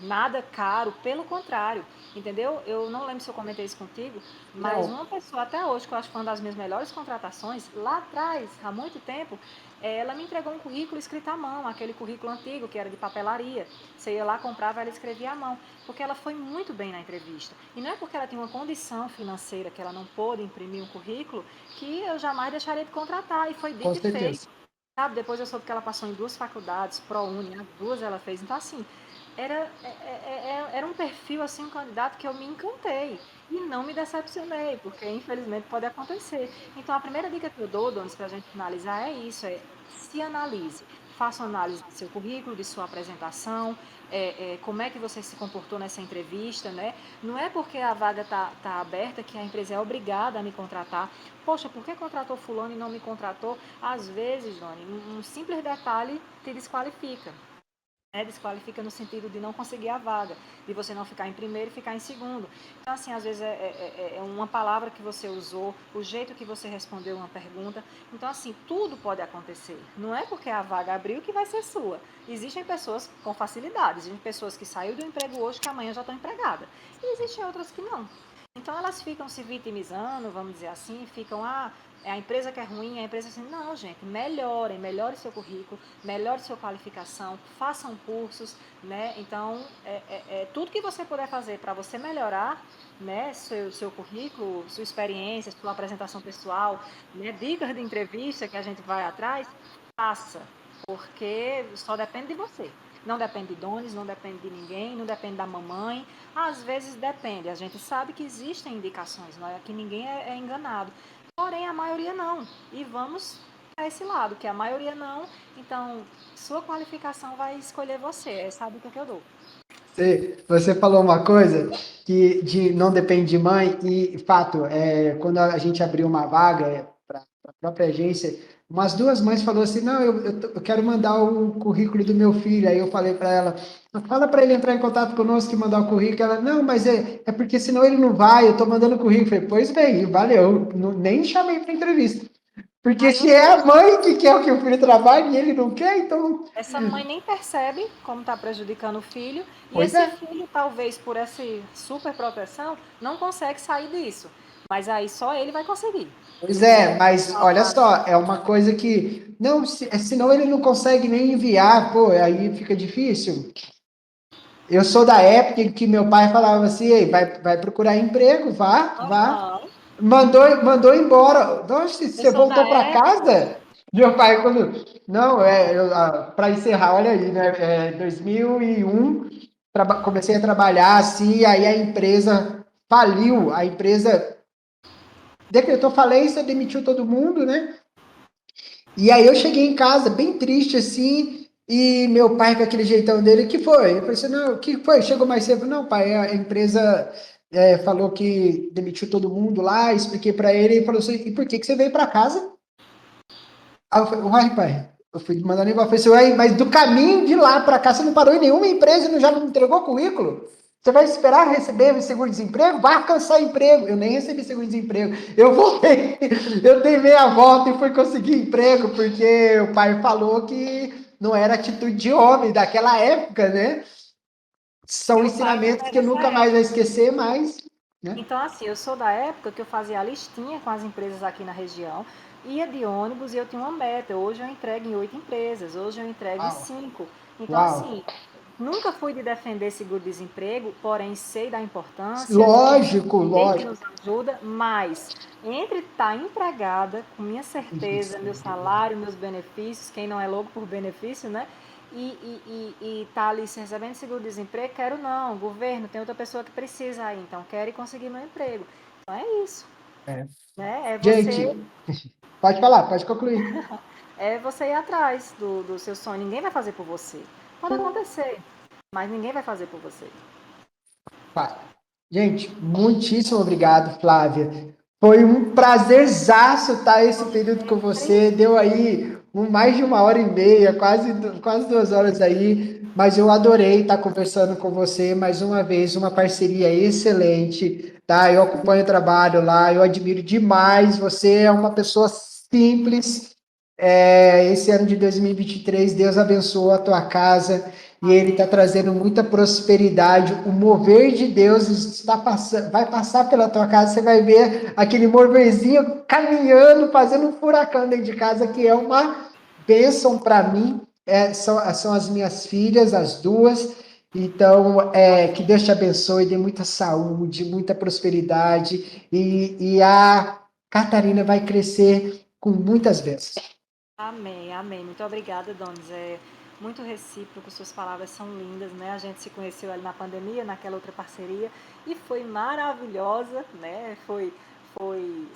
nada caro, pelo contrário, entendeu? Eu não lembro se eu comentei isso contigo, mas Não, uma pessoa até hoje, que eu acho que foi uma das minhas melhores contratações, lá atrás, há muito tempo, ela me entregou um currículo escrito à mão, aquele currículo antigo, que era de papelaria. Você ia lá, comprava, ela escrevia à mão, porque ela foi muito bem na entrevista. E não é porque ela tinha uma condição financeira que ela não pôde imprimir um currículo, que eu jamais deixaria de contratar, e foi com dito e feito. certeza. Sabe, depois eu soube que ela passou em duas faculdades, ProUni, as duas ela fez. Então, assim, era um perfil, assim, um candidato que eu me encantei. E não me decepcionei, porque infelizmente pode acontecer. Então, a primeira dica que eu dou, Donis, para a gente finalizar, é isso: se analise. Faça uma análise do seu currículo, de sua apresentação, como é que você se comportou nessa entrevista, né? Não é porque a vaga tá aberta que a empresa é obrigada a me contratar. Poxa, por que contratou fulano e não me contratou? Às vezes, Doni, um simples detalhe te desqualifica. né? Desqualifica no sentido de não conseguir a vaga, de você não ficar em primeiro e ficar em segundo. Então, assim, às vezes é uma palavra que você usou, o jeito que você respondeu uma pergunta. Então, assim, tudo pode acontecer. Não é porque a vaga abriu que vai ser sua. Existem pessoas com facilidade, existem pessoas que saíram do emprego hoje que amanhã já estão empregadas. E existem outras que não. Então elas ficam se vitimizando, vamos dizer assim, ficam, é a empresa que é ruim, a empresa assim, não, gente, melhore seu currículo, melhore sua qualificação, façam cursos, né? Então, tudo que você puder fazer para você melhorar, né, seu currículo, sua experiência, sua apresentação pessoal, né, dicas de entrevista que a gente vai atrás, faça, porque só depende de você. Não depende de donos, não depende de ninguém, não depende da mamãe. Às vezes depende. A gente sabe que existem indicações, não é que ninguém é enganado. Porém, a maioria não. E vamos a esse lado, que a maioria não. Então, sua qualificação vai escolher você. Essa é a dica que eu dou. Você falou uma coisa que não depende de mãe, e fato, quando a gente abriu uma vaga para a própria agência, umas duas mães falaram assim: não, eu quero mandar o currículo do meu filho. Aí eu falei para ela: fala para ele entrar em contato conosco e mandar o currículo. Ela: não, mas é porque senão ele não vai, eu estou mandando o currículo. Eu falei: pois bem, valeu, nem chamei para entrevista. Porque Aí, ou se é a seja, mãe que quer que o filho trabalhe e ele não quer, então. essa mãe nem percebe como está prejudicando o filho, e Pois esse é. filho, talvez por essa super proteção, não consegue sair disso. Mas aí só ele vai conseguir, Pois né? é, mas olha só, é uma coisa que. Não, senão ele não consegue nem enviar, pô, aí fica difícil. Eu sou da época que meu pai falava assim: ei, vai procurar emprego, vá. Aham. Mandou embora. Nossa, Eu você sou da voltou para época. casa? Meu pai, quando. Não, para encerrar, olha aí, né? 2001, comecei a trabalhar assim, aí a empresa faliu, a empresa decretou falência, demitiu todo mundo, né? E aí eu cheguei em casa bem triste assim, e meu pai com aquele jeitão dele, que foi? Eu falei assim, não, o que foi? Chegou mais cedo? Não, pai, a empresa falou que demitiu todo mundo lá, expliquei para ele, e falou assim, e por que você veio para casa? Aí eu falei, uai, pai, eu fui mandando embora, eu falei assim, uai, mas do caminho de lá para cá, você não parou em nenhuma empresa e já não entregou currículo? Você vai esperar receber seguro-desemprego? Vai alcançar emprego. Eu nem recebi seguro-desemprego. Eu voltei, eu dei meia volta e fui conseguir emprego, porque o pai falou que não era atitude de homem daquela época, né? São Meu pai ensinamentos também é que eu dessa nunca mais vou época. esquecer, mas, né? Então, assim, eu sou da época que eu fazia a listinha com as empresas aqui na região, ia de ônibus e eu tinha uma meta. Hoje eu entrego em 8 empresas, hoje eu entrego em Uau, 5. Então, uau. assim, nunca fui de defender seguro-desemprego, porém sei da importância, Lógico, sei que lógico. nos ajuda, mas entre estar empregada, com minha certeza, meu salário, meus benefícios, quem não é louco por benefício, né? E tá ali se recebendo seguro-desemprego, quero não, governo, tem outra pessoa que precisa aí, então quero ir conseguir meu emprego. Então é isso, É. né? Gente, pode falar, pode concluir. É você ir atrás do seu sonho. Ninguém vai fazer por você. Pode acontecer, mas ninguém vai fazer por você. Fato. Gente, muitíssimo obrigado, Flávia. Foi um prazerzaço estar esse período com você. Deu aí mais de uma hora e meia, quase 2 horas aí, mas eu adorei estar conversando com você mais uma vez, uma parceria excelente, tá? Eu acompanho o trabalho lá, eu admiro demais. Você é uma pessoa simples. Esse ano de 2023, Deus abençoou a tua casa e Ele está Amém. trazendo muita prosperidade. O mover de Deus está passando, vai passar pela tua casa. Você vai ver aquele moverzinho caminhando, fazendo um furacão dentro de casa, que é uma bênção para mim. São as minhas filhas, as duas. Então, que Deus te abençoe, dê muita saúde, muita prosperidade. E a Catarina vai crescer com muitas bênçãos. Amém, amém. Muito obrigada, Donis. É muito recíproco, suas palavras são lindas, né? A gente se conheceu ali na pandemia, naquela outra parceria, e foi maravilhosa, né?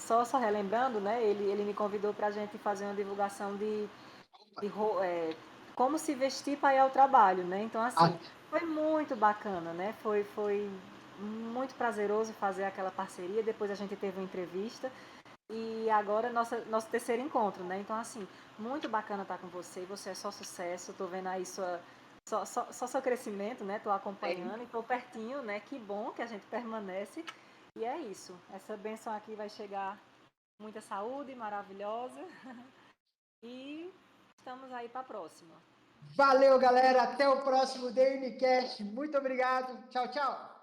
Só relembrando, né? Ele me convidou para a gente fazer uma divulgação de como se vestir para ir ao trabalho, né? Então, assim, foi muito bacana, né? Foi muito prazeroso fazer aquela parceria. Depois a gente teve uma entrevista. E agora nosso terceiro encontro, né? Então, assim, muito bacana estar com você. Você é só sucesso. Tô vendo aí só seu crescimento, né? Tô acompanhando e tô pertinho, né? Que bom que a gente permanece. E é isso. Essa benção aqui vai chegar muita saúde maravilhosa. E estamos aí para a próxima. Valeu, galera. Até o próximo DNCast. Muito obrigado. Tchau, tchau.